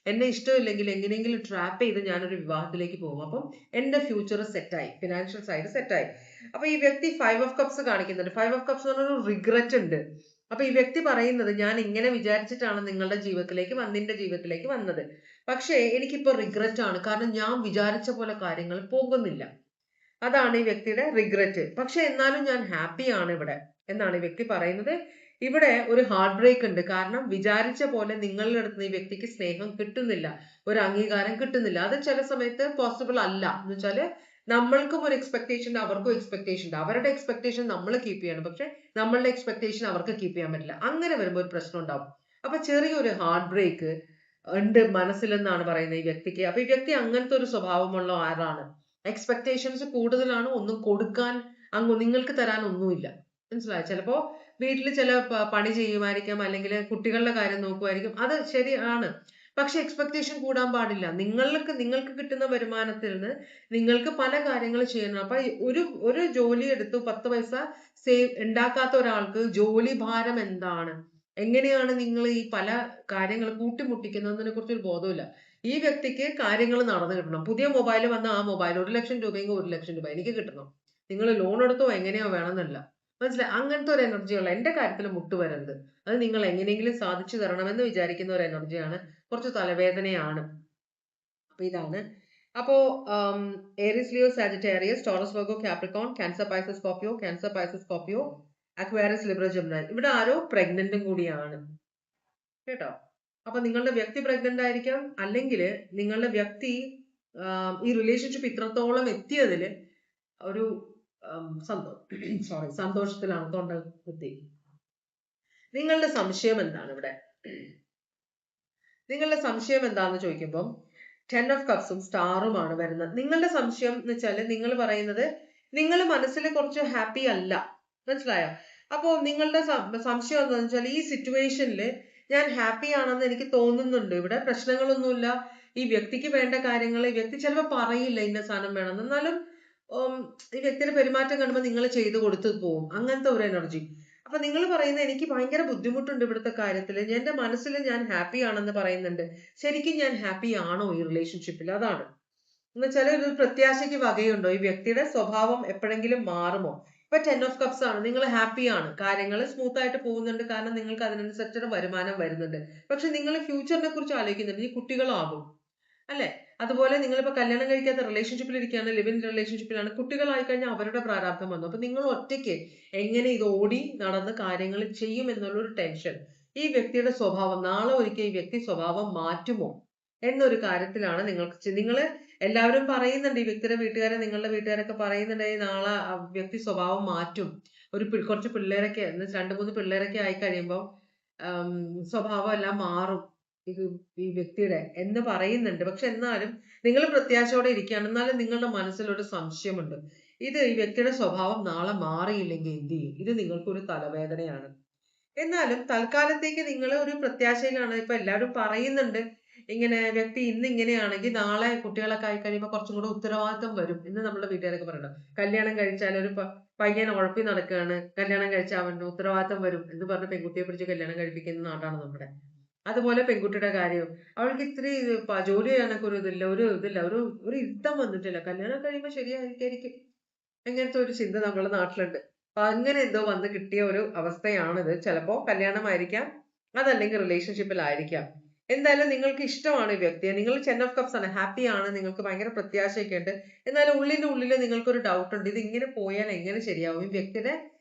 Speaker 1: എന്നെ ഇഷ്ടമില്ലെങ്കിൽ എങ്ങനെയെങ്കിലും ട്രാപ്പ് ചെയ്ത് ഞാനൊരു വിവാഹത്തിലേക്ക് പോകും. അപ്പം എന്റെ ഫ്യൂച്ചർ സെറ്റായി, ഫിനാൻഷ്യൽ സൈഡ് സെറ്റായി. അപ്പൊ ഈ വ്യക്തി 5 ഓഫ് കപ്സ് കാണിക്കുന്നുണ്ട്. 5 ഓഫ് കപ്സ് എന്ന് പറഞ്ഞൊരു റിഗ്രറ്റ് ഉണ്ട്. അപ്പൊ ഈ വ്യക്തി പറയുന്നത്, ഞാൻ ഇങ്ങനെ വിചാരിച്ചിട്ടാണ് നിന്റെ ജീവിതത്തിലേക്ക് വന്നത്, പക്ഷേ എനിക്കിപ്പോ റിഗ്രറ്റ് ആണ്, കാരണം ഞാൻ വിചാരിച്ച പോലെ കാര്യങ്ങൾ പോകുന്നില്ല. അതാണ് ഈ വ്യക്തിയുടെ റിഗ്രറ്റ്. പക്ഷെ എന്നാലും ഞാൻ ഹാപ്പിയാണ് ഇവിടെ എന്നാണ് ഈ വ്യക്തി പറയുന്നത്. ഇവിടെ ഒരു ഹാർട്ട് ബ്രേക്ക് ഉണ്ട്. കാരണം വിചാരിച്ച പോലെ നിങ്ങളുടെ അടുത്ത് ഈ വ്യക്തിക്ക് സ്നേഹം കിട്ടുന്നില്ല, ഒരു അംഗീകാരം കിട്ടുന്നില്ല. അത് ചില സമയത്ത് പോസിബിൾ അല്ല. എന്ന് വെച്ചാല് നമ്മൾക്കും ഒരു എക്സ്പെക്ടേഷൻ ഉണ്ട്, അവർക്കും എക്സ്പെക്ടേഷൻ ഉണ്ട്. അവരുടെ എക്സ്പെക്ടേഷൻ നമ്മൾ കീപ്പ് ചെയ്യണം, പക്ഷെ നമ്മളുടെ എക്സ്പെക്ടേഷൻ അവർക്ക് കീപ്പ് ചെയ്യാൻ പറ്റില്ല. അങ്ങനെ വരുമ്പോൾ ഒരു പ്രശ്നം ഉണ്ടാവും. അപ്പൊ ചെറിയൊരു ഹാർട്ട് ബ്രേക്ക് ഉണ്ട് മനസ്സിലെന്നാണ് പറയുന്നത് ഈ വ്യക്തിക്ക്. അപ്പൊ ഈ വ്യക്തി അങ്ങനത്തെ ഒരു സ്വഭാവമുള്ള ആരാണ്. എക്സ്പെക്ടേഷൻസ് കൂടുതലാണ്, ഒന്നും കൊടുക്കാൻ നിങ്ങൾക്ക് തരാൻ ഒന്നുമില്ല. മനസ്സിലായോ? ചിലപ്പോ വീട്ടിൽ ചില പണി ചെയ്യുമായിരിക്കാം, അല്ലെങ്കിൽ കുട്ടികളുടെ കാര്യം നോക്കുമായിരിക്കും, അത് ശരിയാണ്. പക്ഷെ എക്സ്പെക്ടേഷൻ കൂടാൻ പാടില്ല. നിങ്ങൾക്ക് കിട്ടുന്ന വരുമാനത്തിൽ നിന്ന് നിങ്ങൾക്ക് പല കാര്യങ്ങൾ ചെയ്യണം. അപ്പൊ ഒരു ജോലി എടുത്തു 10 പൈസ ഉണ്ടാക്കാത്ത ഒരാൾക്ക് ജോലി ഭാരം എന്താണ്, എങ്ങനെയാണ് നിങ്ങൾ ഈ പല കാര്യങ്ങൾ കൂട്ടിമുട്ടിക്കുന്നതിനെ കുറിച്ച് ഒരു ബോധമില്ല. ഈ വ്യക്തിക്ക് കാര്യങ്ങൾ നടന്നു കിട്ടണം. പുതിയ മൊബൈൽ വന്ന ആ മൊബൈൽ 1 ലക്ഷം രൂപയെങ്കിൽ 1 ലക്ഷം രൂപ എനിക്ക് കിട്ടണം. നിങ്ങൾ ലോൺ എടുത്തോ എങ്ങനെയോ വേണമെന്നല്ല. മനസ്സിലായി? അങ്ങനത്തെ ഒരു എനർജിയുള്ള, എന്റെ കാര്യത്തിൽ മുട്ടുവരരുത്, അത് നിങ്ങൾ എങ്ങനെയെങ്കിലും സാധിച്ചു തരണമെന്ന് വിചാരിക്കുന്ന ഒരു എനർജിയാണ്. കുറച്ച് തലവേദനയാണ്. അപ്പൊ ഇതാണ്. അപ്പോ Aries, Leo, Sagittarius, Taurus, Virgo, Capricorn, Cancer, Pisces, Scorpio, Aquarius, Libra, Gemini. ഇവിടെ ആരോ പ്രഗ്നന്റും കൂടിയാണ് കേട്ടോ. അപ്പൊ നിങ്ങളുടെ വ്യക്തി പ്രഗ്നന്റ് ആയിരിക്കാം, അല്ലെങ്കിൽ നിങ്ങളുടെ വ്യക്തി ഈ റിലേഷൻഷിപ്പ് ഇത്രത്തോളം എത്തിയതിൽ ഒരു സന്തോഷത്തിലാണ്. തൊണ്ട കുത്തി. നിങ്ങളുടെ സംശയം എന്താണ് ഇവിടെ? നിങ്ങളുടെ സംശയം എന്താണെന്ന് ചോദിക്കുമ്പം 10 ഓഫ് കപ്സും സ്റ്റാറുമാണ് വരുന്നത്. നിങ്ങളുടെ സംശയം എന്ന് വെച്ചാല് നിങ്ങൾ പറയുന്നത് നിങ്ങൾ മനസ്സിൽ കുറച്ച് ഹാപ്പി അല്ല. മനസ്സിലായോ? അപ്പോ നിങ്ങളുടെ സംശയം എന്താണെന്ന് വെച്ചാൽ ഈ സിറ്റുവേഷനിൽ ഞാൻ ഹാപ്പി ആണെന്ന് എനിക്ക് തോന്നുന്നുണ്ട്, ഇവിടെ പ്രശ്നങ്ങളൊന്നുമില്ല, ഈ വ്യക്തിക്ക് വേണ്ട കാര്യങ്ങൾ ഈ വ്യക്തി ചിലപ്പോൾ പറയില്ല ഇന്ന സാധനം വേണമെന്ന്, എന്നാലും ഈ വ്യക്തിയുടെ പെരുമാറ്റം കാണുമ്പോൾ നിങ്ങൾ ചെയ്തു കൊടുത്തു പോകും. അങ്ങനത്തെ ഒരു എനർജി. അപ്പൊ നിങ്ങൾ പറയുന്നത് എനിക്ക് ഭയങ്കര ബുദ്ധിമുട്ടുണ്ട് ഇവിടുത്തെ കാര്യത്തിൽ, എന്റെ മനസ്സിൽ ഞാൻ ഹാപ്പി ആണെന്ന് പറയുന്നുണ്ട്. ശരിക്കും ഞാൻ ഹാപ്പി ആണോ ഈ റിലേഷൻഷിപ്പിൽ? അതാണ്. എന്ന് വെച്ചാൽ ഒരു പ്രത്യാശയ്ക്ക് വകയുണ്ടോ? ഈ വ്യക്തിയുടെ സ്വഭാവം എപ്പോഴെങ്കിലും മാറുമോ? ഇപ്പൊ 10 ഓഫ് കപ്സ് ആണ്, നിങ്ങൾ ഹാപ്പിയാണ്, കാര്യങ്ങൾ സ്മൂത്ത് ആയിട്ട് പോകുന്നുണ്ട്, കാരണം നിങ്ങൾക്ക് അതിനനുസരിച്ചൊരു വരുമാനം വരുന്നുണ്ട്. പക്ഷെ നിങ്ങൾ ഫ്യൂച്ചറിനെ കുറിച്ച് ആലോചിക്കുന്നുണ്ട്, ഈ കുട്ടികളാകും അല്ലെ? അതുപോലെ നിങ്ങളിപ്പോ കല്യാണം കഴിക്കാത്ത റിലേഷൻഷിപ്പിൽ ഇരിക്കുകയാണ്, ലിവ് ഇൻ റിലേഷൻഷിപ്പിലാണ്, കുട്ടികളായി കഴിഞ്ഞാൽ അവരുടെ പ്രാരാബ്ദം വന്നു. അപ്പൊ നിങ്ങൾ ഒറ്റയ്ക്ക് എങ്ങനെ ഇത് ഓടി നടന്ന് കാര്യങ്ങൾ ചെയ്യും എന്നുള്ളൊരു ടെൻഷൻ. ഈ വ്യക്തിയുടെ സ്വഭാവം നാളെ ഒരിക്കൽ ഈ വ്യക്തി സ്വഭാവം മാറ്റുമോ എന്നൊരു കാര്യത്തിലാണ് നിങ്ങൾ എല്ലാവരും പറയുന്നുണ്ട്, ഈ വ്യക്തിയുടെ വീട്ടുകാരെ, നിങ്ങളുടെ വീട്ടുകാരൊക്കെ പറയുന്നുണ്ട് നാളെ ആ വ്യക്തി സ്വഭാവം മാറ്റും, കുറച്ച് പിള്ളേരൊക്കെ 2-3 പിള്ളേരൊക്കെ ആയി കഴിയുമ്പോൾ സ്വഭാവം എല്ലാം മാറും ഈ വ്യക്തിയുടെ എന്ന് പറയുന്നുണ്ട്. പക്ഷെ എന്നാലും നിങ്ങൾ പ്രത്യാശയോടെ ഇരിക്കുകയാണ്. എന്നാലും നിങ്ങളുടെ മനസ്സിലൊരു സംശയമുണ്ട്, ഇത് ഈ വ്യക്തിയുടെ സ്വഭാവം നാളെ മാറിയില്ലെങ്കിൽ എന്ത് ചെയ്യും? ഇത് നിങ്ങൾക്കൊരു തലവേദനയാണ്. എന്നാലും തൽക്കാലത്തേക്ക് നിങ്ങൾ ഒരു പ്രത്യാശയിലാണ്. ഇപ്പൊ എല്ലാവരും പറയുന്നുണ്ട് ഇങ്ങനെ വ്യക്തി ഇന്ന് ഇങ്ങനെയാണെങ്കിൽ നാളെ കുട്ടികളൊക്കെ ആയി കഴിയുമ്പോൾ കുറച്ചും കൂടെ ഉത്തരവാദിത്വം വരും എന്ന് നമ്മുടെ വീട്ടുകാരൊക്കെ പറയണം. കല്യാണം കഴിച്ചാൽ ഒരു പയ്യൻ ഉഴപ്പി നടക്കുകയാണ്, കല്യാണം കഴിച്ചാൽ അവന്റെ ഉത്തരവാദിത്വം വരും എന്ന് പറഞ്ഞ് പെൺകുട്ടിയെ പിടിച്ച് കല്യാണം കഴിപ്പിക്കുന്ന നാടാണ് നമ്മുടെ. അതുപോലെ പെൺകുട്ടിയുടെ കാര്യവും, അവൾക്ക് ഇത്തിരി ജോലി ചെയ്യാനൊക്കെ ഒരു ഒരു യുദ്ധം വന്നിട്ടില്ല, കല്യാണം കഴിയുമ്പോൾ ശരിയായിരിക്കും, അങ്ങനത്തെ ഒരു ചിന്ത നമ്മുടെ നാട്ടിലുണ്ട്. അപ്പൊ അങ്ങനെ എന്തോ വന്ന് കിട്ടിയ ഒരു അവസ്ഥയാണിത്. ചിലപ്പോ കല്യാണമായിരിക്കാം, അതല്ലെങ്കിൽ റിലേഷൻഷിപ്പിലായിരിക്കാം. എന്തായാലും നിങ്ങൾക്ക് ഇഷ്ടമാണ് ഈ വ്യക്തിയെ, നിങ്ങൾ 10 ഓഫ് കപ്സ് ആണ്, ഹാപ്പി ആണ്, നിങ്ങൾക്ക് ഭയങ്കര പ്രത്യാശയൊക്കെ ഉണ്ട്. എന്നാലും ഉള്ളിന്റെ ഉള്ളിൽ നിങ്ങൾക്കൊരു ഡൗട്ട് ഉണ്ട്, ഇത് ഇങ്ങനെ പോയാൽ എങ്ങനെ ശരിയാവും, ഈ വ്യക്തിയുടെ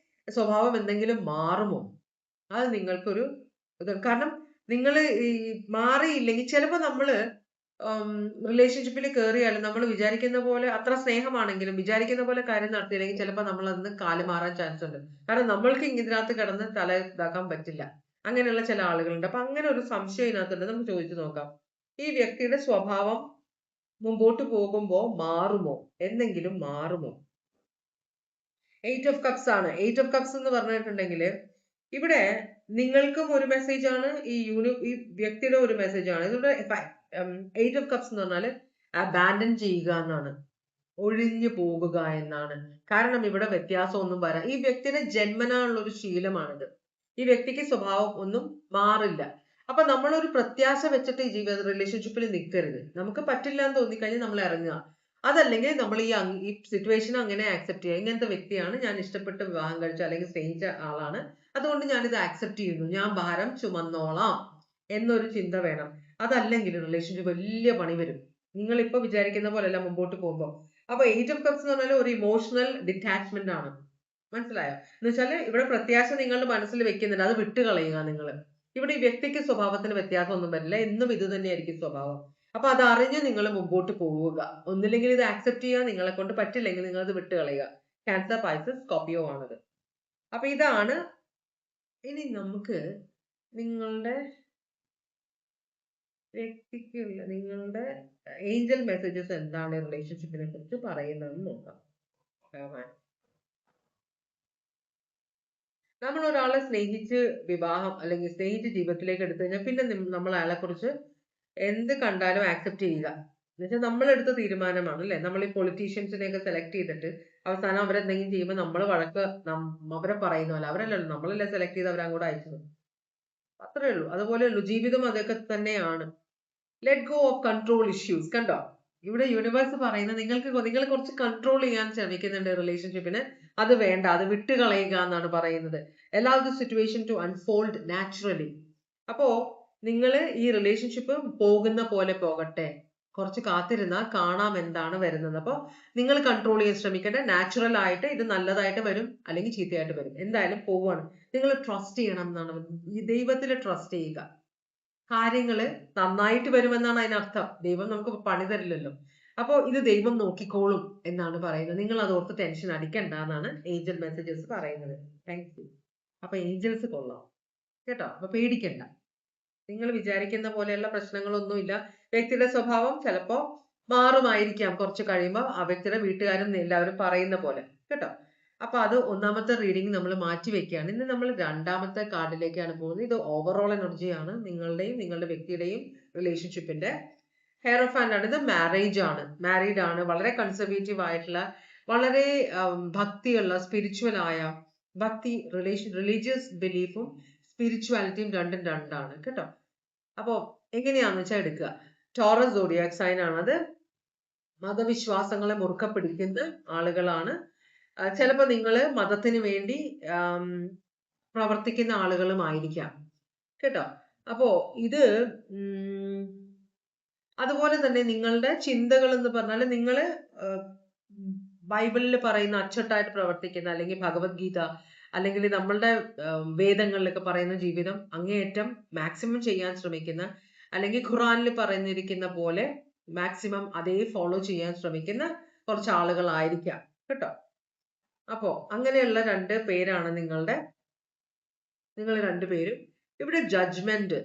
Speaker 1: സ്വഭാവം എന്തെങ്കിലും മാറുമോ? അത് നിങ്ങൾക്കൊരു കാരണം നിങ്ങൾ ഈ മാറിയില്ലെങ്കിൽ ചിലപ്പോൾ നമ്മള് റിലേഷൻഷിപ്പിൽ കയറിയാലും നമ്മൾ വിചാരിക്കുന്ന പോലെ അത്ര സ്നേഹമാണെങ്കിലും വിചാരിക്കുന്ന പോലെ കാര്യം നടത്തിയില്ലെങ്കിൽ ചിലപ്പോൾ നമ്മൾ അതിന് കാല് മാറാൻ ചാൻസ് ഉണ്ട്. കാരണം നമ്മൾക്ക് ഇതിനകത്ത് കിടന്ന് തല ഇതാക്കാൻ പറ്റില്ല. അങ്ങനെയുള്ള ചില ആളുകളുണ്ട്. അപ്പൊ അങ്ങനെ ഒരു സംശയം ഇതിനകത്തുണ്ട്. നമുക്ക് ചോദിച്ചു നോക്കാം, ഈ വ്യക്തിയുടെ സ്വഭാവം മുമ്പോട്ട് പോകുമ്പോ മാറുമോ? എന്തെങ്കിലും മാറുമോ? 8 ഓഫ് കപ്സ് ആണ്. 8 ഓഫ് കപ്സ് എന്ന് പറഞ്ഞിട്ടുണ്ടെങ്കിൽ ഇവിടെ നിങ്ങൾക്കും ഒരു മെസ്സേജ് ആണ്, ഈ വ്യക്തിയുടെ ഒരു മെസ്സേജ് ആണ്. ഇതിവിടെ 8 ഓഫ് കപ്സ് എന്ന് പറഞ്ഞാൽ അബാൻഡൻ ചെയ്യുക എന്നാണ്, ഒഴിഞ്ഞു പോകുക എന്നാണ്. കാരണം ഇവിടെ വ്യത്യാസമൊന്നും വരാം. ഈ വ്യക്തിയുടെ ജന്മനായുള്ള ഒരു ശീലമാണിത്. ഈ വ്യക്തിക്ക് സ്വഭാവം ഒന്നും മാറില്ല. അപ്പൊ നമ്മളൊരു പ്രത്യാശ വെച്ചിട്ട് ഈ ജീവിത റിലേഷൻഷിപ്പിൽ നിൽക്കരുത്. നമുക്ക് പറ്റില്ല എന്ന് തോന്നിക്കഴിഞ്ഞാൽ നമ്മൾ ഇറങ്ങുക. അതല്ലെങ്കിൽ നമ്മൾ ഈ സിറ്റുവേഷൻ അങ്ങനെ ആക്സെപ്റ്റ് ചെയ്യുക. ഇങ്ങനത്തെ വ്യക്തിയാണ്, ഞാൻ ഇഷ്ടപ്പെട്ട് വിവാഹം കഴിച്ച അല്ലെങ്കിൽ സ്നേഹിച്ച ആളാണ്, അതുകൊണ്ട് ഞാൻ ഇത് ആക്സെപ്റ്റ് ചെയ്യുന്നു, ഞാൻ ഭാരം ചുമന്നോളാം എന്നൊരു ചിന്ത വേണം. അതല്ലെങ്കിൽ റിലേഷൻഷിപ്പ് വലിയ പണി വരും. നിങ്ങൾ ഇപ്പൊ വിചാരിക്കുന്ന പോലെയല്ല മുമ്പോട്ട് പോകുമ്പോൾ. അപ്പൊ 8 ഓഫ് കപ്സ് എന്ന് പറഞ്ഞാൽ ഒരു ഇമോഷണൽ ഡിറ്റാച്ച്മെന്റ് ആണ്. മനസ്സിലായോ? എന്ന് വെച്ചാല് ഇവിടെ പ്രത്യാശ നിങ്ങളുടെ മനസ്സിൽ വെക്കുന്നുണ്ട്, അത് വിട്ടുകളയുക നിങ്ങൾ. ഇവിടെ ഈ വ്യക്തിക്ക് സ്വഭാവത്തിന് വ്യത്യാസമൊന്നും വരില്ല, എന്നും ഇത് തന്നെയായിരിക്കും സ്വഭാവം. അപ്പൊ അത് അറിഞ്ഞ് നിങ്ങൾ മുമ്പോട്ട് പോവുക. ഒന്നില്ലെങ്കിൽ ഇത് ആക്സെപ്റ്റ് ചെയ്യുക, നിങ്ങളെ കൊണ്ട് പറ്റില്ലെങ്കിൽ നിങ്ങൾ അത് വിട്ടുകളയുക. ക്യാൻസർ, പൈസസ്, സ്കോർപിയോ ആണത്. അപ്പൊ ഇതാണ്. ഇനി നമുക്ക് നിങ്ങളുടെ വ്യക്തിക്കുള്ള നിങ്ങളുടെ ഏഞ്ചൽ മെസ്സേജസ് എന്താണ് റിലേഷൻഷിപ്പിനെ കുറിച്ച് പറയുന്നതെന്ന് നോക്കാം. നമ്മൾ ഒരാളെ സ്നേഹിച്ച് വിവാഹം അല്ലെങ്കിൽ സ്നേഹിച്ച് ജീവിതത്തിലേക്ക് എടുത്തു കഴിഞ്ഞാൽ പിന്നെ നമ്മൾ അയാളെ കുറിച്ച് എന്ത് കണ്ടാലും ആക്സെപ്റ്റ് ചെയ്യുക. എന്നുവെച്ചാൽ നമ്മളെടുത്ത തീരുമാനമാണ് അല്ലെ. നമ്മൾ ഈ പൊളിറ്റീഷ്യൻസിനെയൊക്കെ സെലക്ട് ചെയ്തിട്ട് അവസാനം അവരെന്തെങ്കിലും ചെയ്യുമ്പോൾ നമ്മൾ അവരെ പറയുന്നല്ലോ, അവരല്ലല്ലോ, നമ്മളല്ലേ സെലക്ട് ചെയ്ത് അവരങ്ങോട്ട് അയച്ചത്. അത്രേ ഉള്ളൂ. അതുപോലെ ഉള്ളൂ ജീവിതം, അതൊക്കെ തന്നെയാണ്. Let go of control issues. കണ്ടോ, ഇവിടെ യൂണിവേഴ്സ് പറയുന്നത് നിങ്ങൾ കുറച്ച് കൺട്രോൾ ചെയ്യാൻ ശ്രമിക്കുന്നുണ്ട് റിലേഷൻഷിപ്പിന്. അത് വേണ്ട, അത് വിട്ടുകളയുക എന്നാണ് പറയുന്നത്. allow the situation to unfold naturally. അപ്പോ നിങ്ങൾ ഈ റിലേഷൻഷിപ്പ് പോകുന്ന പോലെ പോകട്ടെ, കുറച്ച് കാത്തിരുന്നാൽ കാണാം എന്താണ് വരുന്നത്. അപ്പോൾ നിങ്ങൾ കൺട്രോൾ ചെയ്യാൻ ശ്രമിക്കട്ടെ. നാച്ചുറൽ ആയിട്ട് ഇത് നല്ലതായിട്ട് വരും അല്ലെങ്കിൽ ചീത്തയായിട്ട് വരും, എന്തായാലും പോവാണ്. നിങ്ങൾ ട്രസ്റ്റ് ചെയ്യണം എന്നാണ്, ഈ ദൈവത്തിൽ ട്രസ്റ്റ് ചെയ്യുക. കാര്യങ്ങള് നന്നായിട്ട് വരുമെന്നാണ് അതിനർത്ഥം. ദൈവം നമുക്ക് പണി തരില്ലല്ലോ. അപ്പോ ഇത് ദൈവം നോക്കിക്കോളും എന്നാണ് പറയുന്നത്. നിങ്ങൾ അതോർത്ത് ടെൻഷൻ അടിക്കണ്ട എന്നാണ് ഏഞ്ചൽ മെസ്സേജസ് പറയുന്നത്. Thank you. അപ്പൊ ഏഞ്ചൽസ് കൊള്ളാം കേട്ടോ. അപ്പൊ പേടിക്കണ്ട, നിങ്ങൾ വിചാരിക്കുന്ന പോലെയുള്ള പ്രശ്നങ്ങളൊന്നുമില്ല. വ്യക്തിയുടെ സ്വഭാവം ചിലപ്പോ മാറുമായിരിക്കാം കുറച്ച് കഴിയുമ്പോൾ, ആ വ്യക്തിയുടെ വീട്ടുകാരും എല്ലാവരും പറയുന്ന പോലെ കേട്ടോ. അപ്പൊ അത് ഒന്നാമത്തെ റീഡിംഗ് നമ്മൾ മാറ്റി വെക്കുകയാണ്. ഇന്ന് നമ്മൾ രണ്ടാമത്തെ കാർഡിലേക്കാണ് പോകുന്നത്. ഇത് ഓവറോൾ എനർജിയാണ് നിങ്ങളുടെയും നിങ്ങളുടെ വ്യക്തിയുടെയും റിലേഷൻഷിപ്പിന്റെ. ഹെയറോഫാന്റ് ആണ്. ഇത് മാരേജ് ആണ്, മാരീഡ് ആണ്, വളരെ കൺസർവേറ്റീവ് ആയിട്ടുള്ള, വളരെ ഭക്തിയുള്ള, സ്പിരിച്വൽ ആയ ഭക്തി, റിലീജിയസ് ബിലീഫും സ്പിരിച്വാലിറ്റിയും രണ്ടും രണ്ടാണ് കേട്ടോ. അപ്പോ എങ്ങനെയാന്ന് വെച്ചാൽ എടുക്കുക. ടോറസ് സോഡിയാക് സൈൻ ആണ്. അത് മതവിശ്വാസങ്ങളെ മുറുക്ക പിടിക്കുന്ന ആളുകളാണ്. ചിലപ്പോൾ നിങ്ങൾ മതത്തിന് വേണ്ടി പ്രവർത്തിക്കുന്ന ആളുകളുമായിരിക്കാം കേട്ടോ. അപ്പോ ഇത് അതുപോലെ തന്നെ നിങ്ങളുടെ ചിന്തകൾ എന്ന് പറഞ്ഞാൽ നിങ്ങൾ ബൈബിളിൽ പറയുന്ന അച്ചട്ടായിട്ട് പ്രവർത്തിക്കുന്ന, അല്ലെങ്കിൽ ഭഗവത്ഗീത അല്ലെങ്കിൽ നമ്മളുടെ വേദങ്ങളിലൊക്കെ പറയുന്ന ജീവിതം അങ്ങേയറ്റം മാക്സിമം ചെയ്യാൻ ശ്രമിക്കുന്ന, അല്ലെങ്കിൽ ഖുറാനിൽ പറഞ്ഞിരിക്കുന്ന പോലെ മാക്സിമം അതേ ഫോളോ ചെയ്യാൻ ശ്രമിക്കുന്ന കുറച്ച് ആളുകളായിരിക്കാം കേട്ടോ. അപ്പോ അങ്ങനെയുള്ള രണ്ട് പേരാണ് നിങ്ങൾ രണ്ടുപേരും. ഇവിടെ ജഡ്ജ്മെന്റ്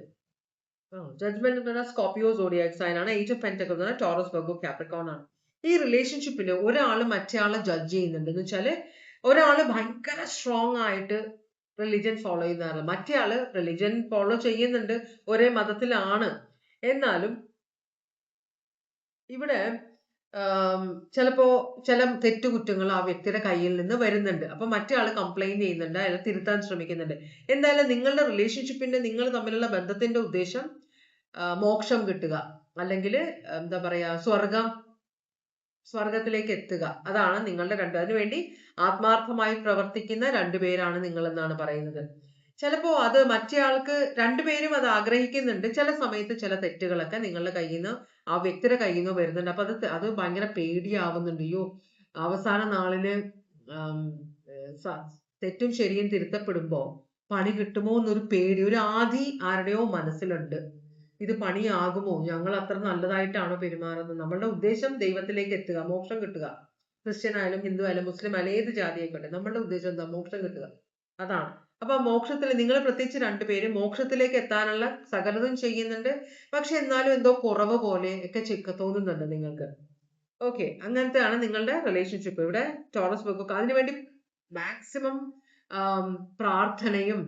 Speaker 1: എന്ന് പറഞ്ഞാൽ സ്കോർപിയോ സോഡിയാക് സൈൻ ആണ്. 8 ഓഫ് പെന്റക്കിൾസ് ആണ്. ടോറസ്, വെർഗോ, കാപ്രിക്കോൺ ആണ്. ഈ റിലേഷൻഷിപ്പിൽ ഒരാള് മറ്റേ ആളെ ജഡ്ജ് ചെയ്യുന്നുണ്ട്. എന്ന് വെച്ചാല് ഒരാള് ഭയങ്കര സ്ട്രോങ് ആയിട്ട് റിലിജൻ ഫോളോ ചെയ്യുന്ന ആള്, മറ്റേ ആള് റിലിജൻ ഫോളോ ചെയ്യുന്നുണ്ട്, ഒരേ മതത്തിലാണ്. എന്നാലും ഇവിടെ ചിലപ്പോ ചില തെറ്റുകുറ്റങ്ങൾ ആ വ്യക്തിയുടെ കയ്യിൽ നിന്ന് വരുന്നുണ്ട്. അപ്പൊ മറ്റേ ആള് കംപ്ലൈന്റ് ചെയ്യുന്നുണ്ട്, അയാൾ തിരുത്താൻ ശ്രമിക്കുന്നുണ്ട്. എന്തായാലും നിങ്ങളുടെ റിലേഷൻഷിപ്പിന്റെ, നിങ്ങൾ തമ്മിലുള്ള ബന്ധത്തിന്റെ ഉദ്ദേശം മോക്ഷം കിട്ടുക, അല്ലെങ്കിൽ എന്താ പറയാ, സ്വർഗത്തിലേക്ക് എത്തുക. അതാണ് നിങ്ങളുടെ അതിനുവേണ്ടി ആത്മാർത്ഥമായി പ്രവർത്തിക്കുന്ന രണ്ടുപേരാണ് നിങ്ങൾ എന്നാണ് പറയുന്നത്. ചിലപ്പോ അത് മറ്റേ ആൾക്ക് രണ്ടുപേരും അത് ആഗ്രഹിക്കുന്നുണ്ട്. ചില സമയത്ത് ചില തെറ്റുകളൊക്കെ നിങ്ങളുടെ കയ്യിൽ നിന്ന് ആ വ്യക്തിയുടെ കയ്യിൽ നിന്ന് വരുന്നുണ്ട്. അപ്പൊ അത് ഭയങ്കര പേടിയാവുന്നുണ്ട്. അയ്യോ, അവസാന നാളില് തെറ്റും ശരിയും തിരുത്തപ്പെടുമ്പോ പണി കിട്ടുമോ എന്നൊരു പേടി, ഒരു ആദി ആരുടെയോ മനസ്സിലുണ്ട്. ഇത് പണിയാകുമോ, ഞങ്ങൾ അത്ര നല്ലതായിട്ടാണോ പെരുമാറുന്നത്, നമ്മളുടെ ഉദ്ദേശം ദൈവത്തിലേക്ക് എത്തുക, മോക്ഷം കിട്ടുക. ക്രിസ്ത്യൻ ആയാലും ഹിന്ദു ആയാലും മുസ്ലിം ആയാലും ഏത് ജാതി ആയിക്കോട്ടെ, നമ്മളുടെ ഉദ്ദേശം എന്താ, മോക്ഷം കിട്ടുക. അതാണ്. അപ്പൊ മോക്ഷത്തിൽ നിങ്ങൾ പ്രത്യേകിച്ച് രണ്ടുപേരും മോക്ഷത്തിലേക്ക് എത്താനുള്ള സകലതും ചെയ്യുന്നുണ്ട്. പക്ഷെ എന്നാലും എന്തോ കുറവ് പോലെ ഒക്കെ തോന്നുന്നുണ്ട് നിങ്ങൾക്ക്. ഓക്കെ, അങ്ങനത്തെ ആണ് നിങ്ങളുടെ റിലേഷൻഷിപ്പ്. ഇവിടെ ടോറസ് വെക്കുക അതിനുവേണ്ടി മാക്സിമം പ്രാർത്ഥനയും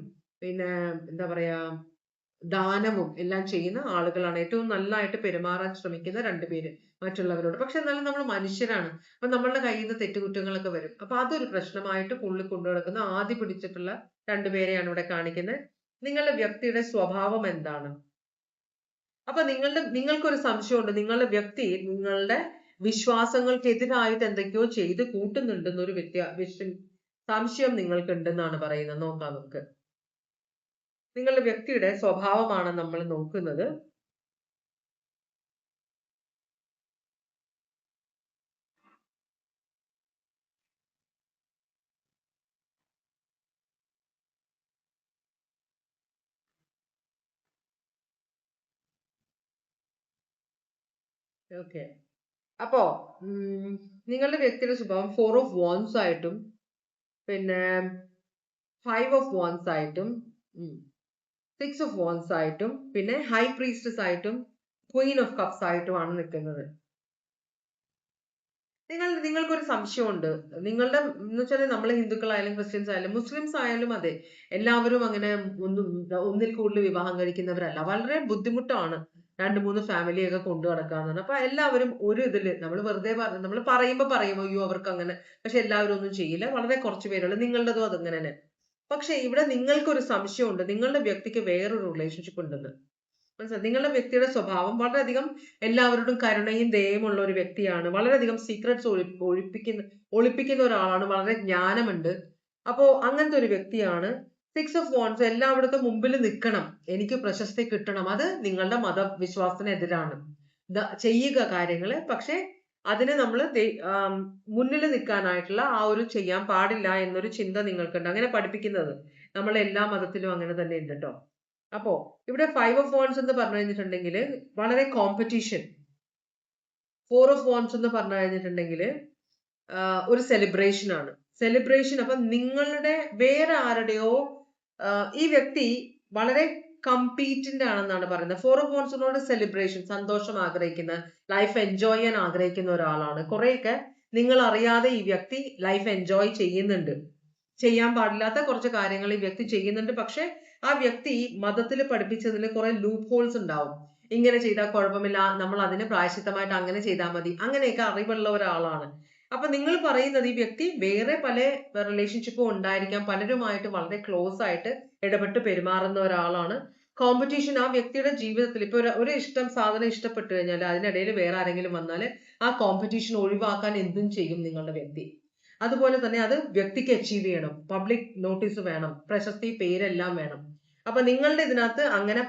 Speaker 1: പിന്നെ എന്താ പറയാ ദാനവും എല്ലാം ചെയ്യുന്ന ആളുകളാണ്. ഏറ്റവും നല്ലതായിട്ട് പെരുമാറാൻ ശ്രമിക്കുന്ന രണ്ടുപേര് മറ്റുള്ളവരോട്. പക്ഷെ എന്നാലും നമ്മൾ മനുഷ്യരാണ്. അപ്പൊ നമ്മളുടെ കയ്യിൽ നിന്ന് തെറ്റുകുറ്റങ്ങളൊക്കെ വരും. അപ്പൊ അതൊരു പ്രശ്നമായിട്ട് ഉള്ളിൽ കൊണ്ടു നടക്കുന്ന ആദ്യം പിടിച്ചിട്ടുള്ള രണ്ടുപേരെയാണ് ഇവിടെ കാണിക്കുന്നത്. നിങ്ങളുടെ വ്യക്തിയുടെ സ്വഭാവം എന്താണ്? അപ്പൊ നിങ്ങൾക്കൊരു സംശയമുണ്ട്, നിങ്ങളുടെ വ്യക്തി നിങ്ങളുടെ വിശ്വാസങ്ങൾക്കെതിരായിട്ട് എന്തൊക്കെയോ ചെയ്ത് കൂട്ടുന്നുണ്ടെന്നൊരു സംശയം നിങ്ങൾക്കുണ്ടെന്നാണ് പറയുന്നത്. നോക്കാം നമുക്ക്. നിങ്ങളുടെ വ്യക്തിയുടെ സ്വഭാവമാണ് നമ്മൾ നോക്കുന്നത്. ഓക്കെ, അപ്പോ നിങ്ങളുടെ വ്യക്തിയുടെ സ്വഭാവം 4 ഓഫ് വാൻസ് ആയിട്ടും പിന്നെ 5 ഓഫ് വാൻസ് ആയിട്ടും 6 ഓഫ് വാൻസ് ആയിട്ടും പിന്നെ ഹൈ പ്രീസ്റ്റസ് ആയിട്ടും ക്വീൻ ഓഫ് കപ്സ് ആയിട്ടുമാണ് നിൽക്കുന്നത്. നിങ്ങൾക്കൊരു സംശയമുണ്ട്. നിങ്ങളുടെ എന്ന് വെച്ചാൽ നമ്മൾ ഹിന്ദുക്കളായാലും ക്രിസ്ത്യൻസ് ആയാലും മുസ്ലിംസ് ആയാലും അതെ, എല്ലാവരും അങ്ങനെ ഒന്നിൽ കൂടുതൽ വിവാഹം കഴിക്കുന്നവരല്ല. വളരെ ബുദ്ധിമുട്ടാണ് 2-3 ഫാമിലിയൊക്കെ കൊണ്ടു നടക്കാന്നാണ്. അപ്പൊ എല്ലാവരും ഒരു ഇതില് നമ്മൾ വെറുതെ നമ്മൾ പറയുമ്പോ അയ്യോ അവർക്ക് അങ്ങനെ, പക്ഷെ എല്ലാവരും ഒന്നും ചെയ്യില്ല. വളരെ കുറച്ച് പേരുള്ളൂ. നിങ്ങളുടേതും അതങ്ങനെ തന്നെ. പക്ഷെ ഇവിടെ നിങ്ങൾക്കൊരു സംശയമുണ്ട്, നിങ്ങളുടെ വ്യക്തിക്ക് വേറൊരു റിലേഷൻഷിപ്പ് ഉണ്ടെന്ന്. മനസ്സിലായി? നിങ്ങളുടെ വ്യക്തിയുടെ സ്വഭാവം വളരെയധികം എല്ലാവരോടും കരുണയും ദയയും ഉള്ള ഒരു വ്യക്തിയാണ്. വളരെയധികം സീക്രട്സ് ഒളിപ്പിക്കുന്ന ഒരാളാണ്. വളരെ ജ്ഞാനമുണ്ട്. അപ്പോ അങ്ങനത്തെ ഒരു വ്യക്തിയാണ്. 6 ഓഫ് വാൻസ് എല്ലായിടത്തും മുമ്പിൽ നിൽക്കണം, എനിക്ക് പ്രശസ്തി കിട്ടണം. അത് നിങ്ങളുടെ മതവിശ്വാസത്തിനെതിരാണ്. ചെയ്യുക കാര്യങ്ങള്, പക്ഷെ അതിന് നമ്മൾ മുന്നിൽ നിൽക്കാനായിട്ടുള്ള ആ ഒരു ചെയ്യാൻ പാടില്ല എന്നൊരു ചിന്ത നിങ്ങൾക്കുണ്ട്. അങ്ങനെ പഠിപ്പിക്കുന്നത് നമ്മൾ എല്ലാ മതത്തിലും അങ്ങനെ തന്നെ ഉണ്ട് കേട്ടോ. അപ്പോ ഇവിടെ 5 ഓഫ് വാൻസ് എന്ന് പറഞ്ഞു കഴിഞ്ഞിട്ടുണ്ടെങ്കിൽ വളരെ കോമ്പറ്റീഷൻ. 4 ഓഫ് വാൻസ് എന്ന് പറഞ്ഞു കഴിഞ്ഞിട്ടുണ്ടെങ്കിൽ ഒരു സെലിബ്രേഷൻ ആണ്. സെലിബ്രേഷൻ. അപ്പൊ നിങ്ങളുടെ വേറെ ആരുടെയോ ഈ വ്യക്തി വളരെ കമ്പീറ്റന്റ് ആണെന്നാണ് പറയുന്നത്. 4 ഓഫ് വാൻസിനോട് സെലിബ്രേഷൻ, സന്തോഷം ആഗ്രഹിക്കുന്ന, ലൈഫ് എൻജോയ് ചെയ്യാൻ ആഗ്രഹിക്കുന്ന ഒരാളാണ്. കുറെയൊക്കെ നിങ്ങൾ അറിയാതെ ഈ വ്യക്തി ലൈഫ് എൻജോയ് ചെയ്യുന്നുണ്ട്. ചെയ്യാൻ പാടില്ലാത്ത കുറച്ച് കാര്യങ്ങൾ ഈ വ്യക്തി ചെയ്യുന്നുണ്ട്. പക്ഷെ ആ വ്യക്തി മതത്തിൽ പഠിപ്പിച്ചതിൽ കുറെ ലൂപ്പ് ഹോൾസ് ഉണ്ടാവും. ഇങ്ങനെ ചെയ്താൽ കുഴപ്പമില്ല, നമ്മൾ അതിന് പ്രായശ്ചിത്തമായിട്ട് അങ്ങനെ ചെയ്താൽ മതി, അങ്ങനെയൊക്കെ അറിവുള്ള ഒരാളാണ്. അപ്പൊ നിങ്ങൾ പറയുന്നത് ഈ വ്യക്തി വേറെ പല റിലേഷൻഷിപ്പും ഉണ്ടായിരിക്കാം, പലരുമായിട്ട് വളരെ ക്ലോസ് ആയിട്ട് ഇടപെട്ട് പെരുമാറുന്ന ഒരാളാണ്. കോമ്പറ്റീഷൻ ആ വ്യക്തിയുടെ ജീവിതത്തിൽ ഇപ്പൊ ഒരു സാധനം ഇഷ്ടപ്പെട്ടു കഴിഞ്ഞാൽ അതിനിടയിൽ വേറെ ആരെങ്കിലും വന്നാൽ ആ കോമ്പറ്റീഷൻ ഒഴിവാക്കാൻ എന്തും ചെയ്യും നിങ്ങളുടെ വ്യക്തി. അതുപോലെ തന്നെ അത് വ്യക്തിക്ക് അച്ചീവ് ചെയ്യണം, പബ്ലിക് നോട്ടീസ് വേണം, പ്രശസ്തി, പേരെല്ലാം വേണം. അപ്പൊ നിങ്ങളുടെ ഇതിനകത്ത് അങ്ങനെ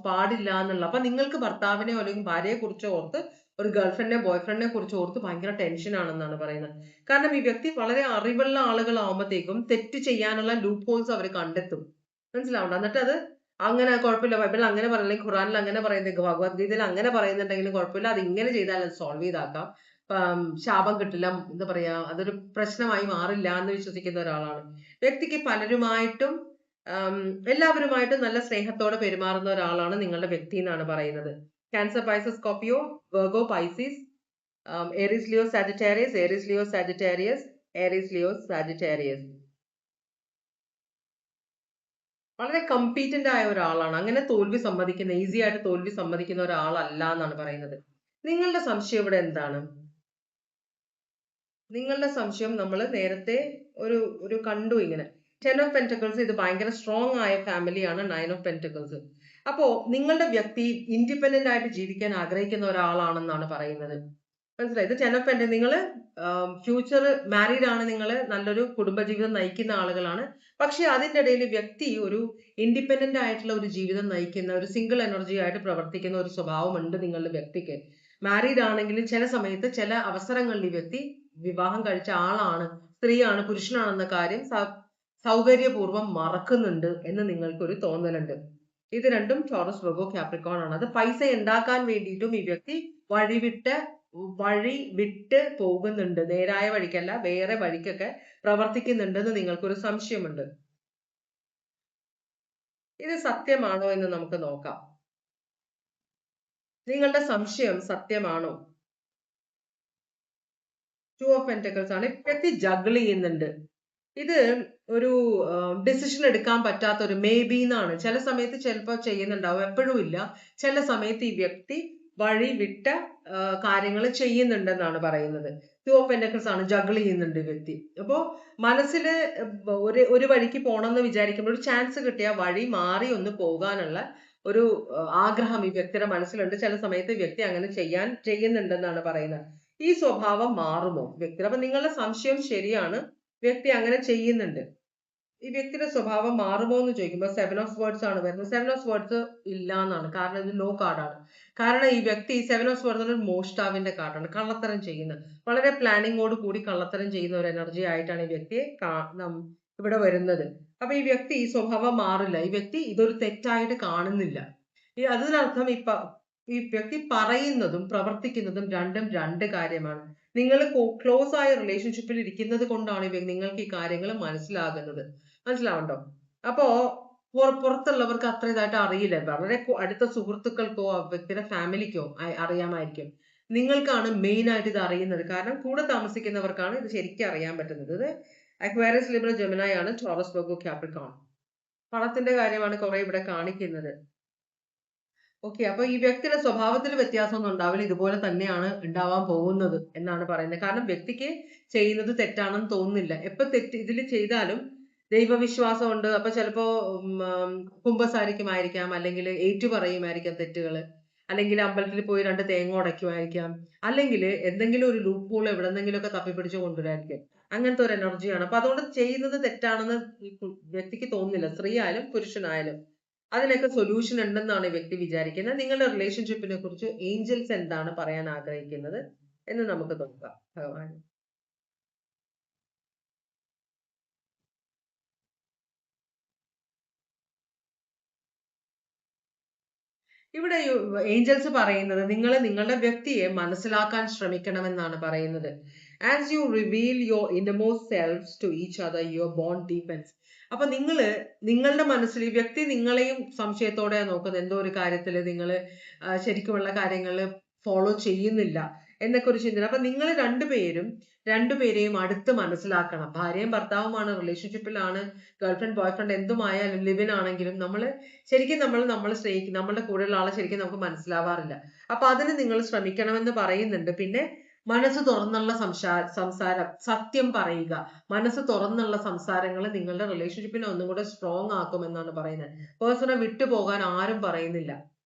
Speaker 1: പാടില്ല എന്നുള്ള. അപ്പൊ നിങ്ങൾക്ക് ഭർത്താവിനെയോ അല്ലെങ്കിൽ ഭാര്യയെ കുറിച്ചോ ഓർത്ത്, ഒരു ഗേൾഫ്രണ്ടിനെ ബോയ്ഫ്രണ്ടിനെ കുറിച്ച് ഓർത്ത് ഭയങ്കര ടെൻഷൻ ആണെന്നാണ് പറയുന്നത്. കാരണം ഈ വ്യക്തി വളരെ അറിവുള്ള ആളുകളാവുമ്പോഴത്തേക്കും തെറ്റ് ചെയ്യാനുള്ള ലൂപ്പ് ഹോൾസ് അവർ കണ്ടെത്തും. മനസ്സിലാവണ്ട? എന്നിട്ട് അത് അങ്ങനെ കുഴപ്പമില്ല, ബൈബിളിൽ അങ്ങനെ പറയില്ലെങ്കിൽ ഖുറാനിൽ അങ്ങനെ പറയുന്നത്, ഭഗവത്ഗീതയിൽ അങ്ങനെ പറയുന്നുണ്ടെങ്കിലും കുഴപ്പമില്ല, അത് ഇങ്ങനെ ചെയ്താൽ അത് സോൾവ് ചെയ്താക്കാം, ശാപം കിട്ടില്ല, എന്താ പറയാ, അതൊരു പ്രശ്നമായി മാറില്ല എന്ന് വിശ്വസിക്കുന്ന ഒരാളാണ്. വ്യക്തിക്ക് പലരുമായിട്ടും എല്ലാവരുമായിട്ടും നല്ല സ്നേഹത്തോടെ പെരുമാറുന്ന ഒരാളാണ് നിങ്ങളുടെ വ്യക്തി എന്നാണ് പറയുന്നത്. Cancer, Pisces, Scorpio, Virgo, Pisces, Aries, Leo, Sagittarius, Aries, Leo, Sagittarius, Aries, Leo, Sagittarius. വളരെ കമ്പീറ്റന്റ് ആയ ഒരാളാണ്. അങ്ങനെ തോൽവി സമ്മതിക്കുന്ന, ഈസി ആയിട്ട് തോൽവി സമ്മതിക്കുന്ന ഒരാളല്ല എന്നാണ് പറയുന്നത്. നിങ്ങളുടെ സംശയം ഇവിടെ എന്താണ്? നിങ്ങളുടെ സംശയം നമ്മൾ നേരത്തെ ഒരു കണ്ടു ഇങ്ങനെ. 10 ഓഫ് പെന്റക്കിൾസ്, ഇത് ഭയങ്കര സ്ട്രോങ് ആയ ഫാമിലിയാണ്. 9 ഓഫ് പെന്റക്കിൾസ്. അപ്പോ നിങ്ങളുടെ വ്യക്തി ഇൻഡിപെൻഡന്റ് ആയിട്ട് ജീവിക്കാൻ ആഗ്രഹിക്കുന്ന ഒരാളാണെന്നാണ് പറയുന്നത്. മനസ്സിലായി. ഇത് 10 നിങ്ങൾ ഫ്യൂച്ചർ മാരീഡ് ആണ്, നിങ്ങൾ നല്ലൊരു കുടുംബജീവിതം നയിക്കുന്ന ആളുകളാണ്. പക്ഷെ അതിന്റെ ഇടയിൽ വ്യക്തി ഒരു ഇൻഡിപെൻഡന്റ് ആയിട്ടുള്ള ഒരു ജീവിതം നയിക്കുന്ന ഒരു സിംഗിൾ എനർജി ആയിട്ട് പ്രവർത്തിക്കുന്ന ഒരു സ്വഭാവമുണ്ട് നിങ്ങളുടെ വ്യക്തിക്ക്. മാരീഡ് ആണെങ്കിലും ചില സമയത്ത് ചില അവസരങ്ങളിൽ ഈ വ്യക്തി വിവാഹം കഴിച്ച ആളാണ്, സ്ത്രീയാണ്, പുരുഷനാണെന്ന കാര്യം സൗകര്യപൂർവ്വം മറക്കുന്നുണ്ട് എന്ന് നിങ്ങൾക്കൊരു തോന്നലുണ്ട്. ഇത് രണ്ടും ടോറസ് വെർഗോ കാപ്രിക്കോൺ ആണ്. അത് പൈസ ഉണ്ടാക്കാൻ വേണ്ടിയിട്ടും ഈ വ്യക്തി വഴി വിട്ട് പോകുന്നുണ്ട്. നേരായ വഴിക്കല്ല, വേറെ വഴിക്കൊക്കെ പ്രവർത്തിക്കുന്നുണ്ടെന്ന് നിങ്ങൾക്കൊരു സംശയമുണ്ട്. ഇത് സത്യമാണോ എന്ന് നമുക്ക് നോക്കാം. നിങ്ങളുടെ സംശയം സത്യമാണോ? 2 ഓഫ് പെന്റക്കിൾസ് ആണ്. വ്യക്തി ജഗിൾ ചെയ്യുന്നുണ്ട്. ഇത് ഒരു ഡിസിഷൻ എടുക്കാൻ പറ്റാത്ത ഒരു മേ ബി എന്നാണ്. ചില സമയത്ത് ചിലപ്പോൾ ചെയ്യുന്നുണ്ടാവും, എപ്പോഴും ഇല്ല. ചില സമയത്ത് ഈ വ്യക്തി വഴി വിട്ട കാര്യങ്ങൾ ചെയ്യുന്നുണ്ടെന്നാണ് പറയുന്നത്. 2 ഓഫ് പെന്റക്കിൾസ് ആണ്. ജഗിൾ ചെയ്യുന്നുണ്ട് വ്യക്തി. അപ്പോ മനസ്സിൽ ഒരു വഴിക്ക് പോകണമെന്ന് വിചാരിക്കുമ്പോൾ ഒരു ചാൻസ് കിട്ടിയ വഴി മാറി ഒന്ന് പോകാനുള്ള ഒരു ആഗ്രഹം ഈ വ്യക്തിയുടെ മനസ്സിലുണ്ട്. ചില സമയത്ത് വ്യക്തി അങ്ങനെ ചെയ്യുന്നുണ്ടെന്നാണ് പറയുന്നത്. ഈ സ്വഭാവം മാറുമോ വ്യക്തി? അപ്പൊ നിങ്ങളുടെ സംശയം ശരിയാണ്, വ്യക്തി അങ്ങനെ ചെയ്യുന്നുണ്ട്. ഈ വ്യക്തിയുടെ സ്വഭാവം മാറുമോ എന്ന് ചോദിക്കുമ്പോൾ 7 ഓഫ് വേർഡ്സ് ആണ് വരുന്നത്. 7 ഓഫ് വേർഡ്സ് ഇല്ല എന്നാണ്. കാരണം ഇത് നോ കാർഡാണ്. കാരണം ഈ വ്യക്തി 7 ഓഫ് വേർഡ്സ് ഒരു മോഷ്ടാവിന്റെ കാർഡാണ്. കള്ളത്തരം ചെയ്യുന്ന, വളരെ പ്ലാനിങ്ങോട് കൂടി കള്ളത്തരം ചെയ്യുന്ന ഒരു എനർജി ആയിട്ടാണ് ഈ വ്യക്തിയെ ഇവിടെ വരുന്നത്. അപ്പൊ ഈ വ്യക്തി ഈ സ്വഭാവം മാറില്ല. ഈ വ്യക്തി ഇതൊരു തെറ്റായിട്ട് കാണുന്നില്ല. അതിനർത്ഥം ഈ വ്യക്തി പറയുന്നതും പ്രവർത്തിക്കുന്നതും രണ്ടും രണ്ട് കാര്യമാണ്. നിങ്ങൾ ക്ലോസ് ആയ റിലേഷൻഷിപ്പിൽ ഇരിക്കുന്നത് കൊണ്ടാണ് നിങ്ങൾക്ക് ഈ കാര്യങ്ങൾ മനസ്സിലാകുന്നത്. മനസ്സിലാവണ്ടോ? അപ്പോ പുറത്തുള്ളവർക്ക് അത്ര ഇതായിട്ട് അറിയില്ല. വളരെ അടുത്ത സുഹൃത്തുക്കൾക്കോ വ്യക്തിയുടെ ഫാമിലിക്കോ അറിയാമായിരിക്കും. നിങ്ങൾക്കാണ് മെയിൻ ആയിട്ട് ഇത് അറിയുന്നത്. കാരണം കൂടെ താമസിക്കുന്നവർക്കാണ് ഇത് ശരിക്കും അറിയാൻ പറ്റുന്നത്. ഇത് അക്വേറിയസ്, ലിബ്ര, ജെമിനി ആണ്. Taurus, Virgo, Capricorn. പണത്തിന്റെ കാര്യമാണ് കുറെ ഇവിടെ കാണിക്കുന്നത്. ഓക്കെ, അപ്പൊ ഈ വ്യക്തിയുടെ സ്വഭാവത്തിൽ വ്യത്യാസമൊന്നും ഉണ്ടാവില്ല. ഇതുപോലെ തന്നെയാണ് ഉണ്ടാവാൻ പോകുന്നത് എന്നാണ് പറയുന്നത്. കാരണം വ്യക്തിക്ക് ചെയ്യുന്നത് തെറ്റാണെന്ന് തോന്നുന്നില്ല. എപ്പൊ ഇതിൽ ചെയ്താലും ദൈവവിശ്വാസം ഉണ്ട്. അപ്പൊ ചിലപ്പോ കുമ്പസാരിക്കുമായിരിക്കാം, അല്ലെങ്കിൽ ഏറ്റുപറയുമായിരിക്കാം തെറ്റുകള്, അല്ലെങ്കിൽ അമ്പലത്തിൽ പോയി 2 തേങ്ങ ഉടയ്ക്കുമായിരിക്കാം, അല്ലെങ്കിൽ എന്തെങ്കിലും ഒരു ലൂപ്പ് ഹോൾ എവിടെന്നെങ്കിലും ഒക്കെ തപ്പിപ്പിടിച്ച് കൊണ്ടുവരായിരിക്കും. അങ്ങനത്തെ ഒരു എനർജിയാണ്. അപ്പൊ അതുകൊണ്ട് ചെയ്യുന്നത് തെറ്റാണെന്ന് വ്യക്തിക്ക് തോന്നുന്നില്ല. സ്ത്രീ ആയാലും പുരുഷനായാലും അതിനൊക്കെ സൊല്യൂഷൻ ഉണ്ടെന്നാണ് ഈ വ്യക്തി വിചാരിക്കുന്നത്. നിങ്ങളുടെ റിലേഷൻഷിപ്പിനെ കുറിച്ച് ഏഞ്ചൽസ് എന്താണ് പറയാൻ ആഗ്രഹിക്കുന്നത് എന്ന് നമുക്ക് നോക്കാം. ഭഗവാൻ ഇവിടെ ഏഞ്ചൽസ് പറയുന്നത് നിങ്ങളുടെ വ്യക്തിയെ മനസ്സിലാക്കാൻ ശ്രമിക്കണമെന്നാണ് പറയുന്നത്. As you reveal your innermost selves to each other, your bond deepens. അപ്പൊ നിങ്ങളുടെ മനസ്സിൽ ഈ വ്യക്തി നിങ്ങളെയും സംശയത്തോടെ നോക്കുന്നത്. എന്തോ ഒരു കാര്യത്തിൽ നിങ്ങൾ ശരിക്കുമുള്ള കാര്യങ്ങൾ ഫോളോ ചെയ്യുന്നില്ല എന്നൊക്കെ ഒരു ചിന്ത. അപ്പൊ നിങ്ങൾ രണ്ടുപേരെയും അടുത്ത് മനസ്സിലാക്കണം. ഭാര്യയും ഭർത്താവുമാണ്, റിലേഷൻഷിപ്പിലാണ്, ഗേൾഫ്രണ്ട് ബോയ്ഫ്രണ്ട് എന്തുമായാലും, ലിവിൻ ആണെങ്കിലും ശരിക്കും നമ്മൾ സ്നേഹിക്കും. നമ്മളുടെ കൂടെയുള്ള ആളെ ശരിക്കും നമുക്ക് മനസ്സിലാവാറില്ല. അപ്പൊ അതിന് നിങ്ങൾ ശ്രമിക്കണമെന്ന് പറയുന്നുണ്ട്. പിന്നെ മനസ്സ് തുറന്നുള്ള സംസാരം, സത്യം പറയുക. മനസ്സ് തുറന്നുള്ള സംസാരങ്ങൾ നിങ്ങളുടെ റിലേഷൻഷിപ്പിനെ ഒന്നും കൂടെ സ്ട്രോങ് ആക്കുമെന്നാണ് പറയുന്നത്. പേഴ്സണെ വിട്ടുപോകാൻ ആരും പറയുന്നില്ല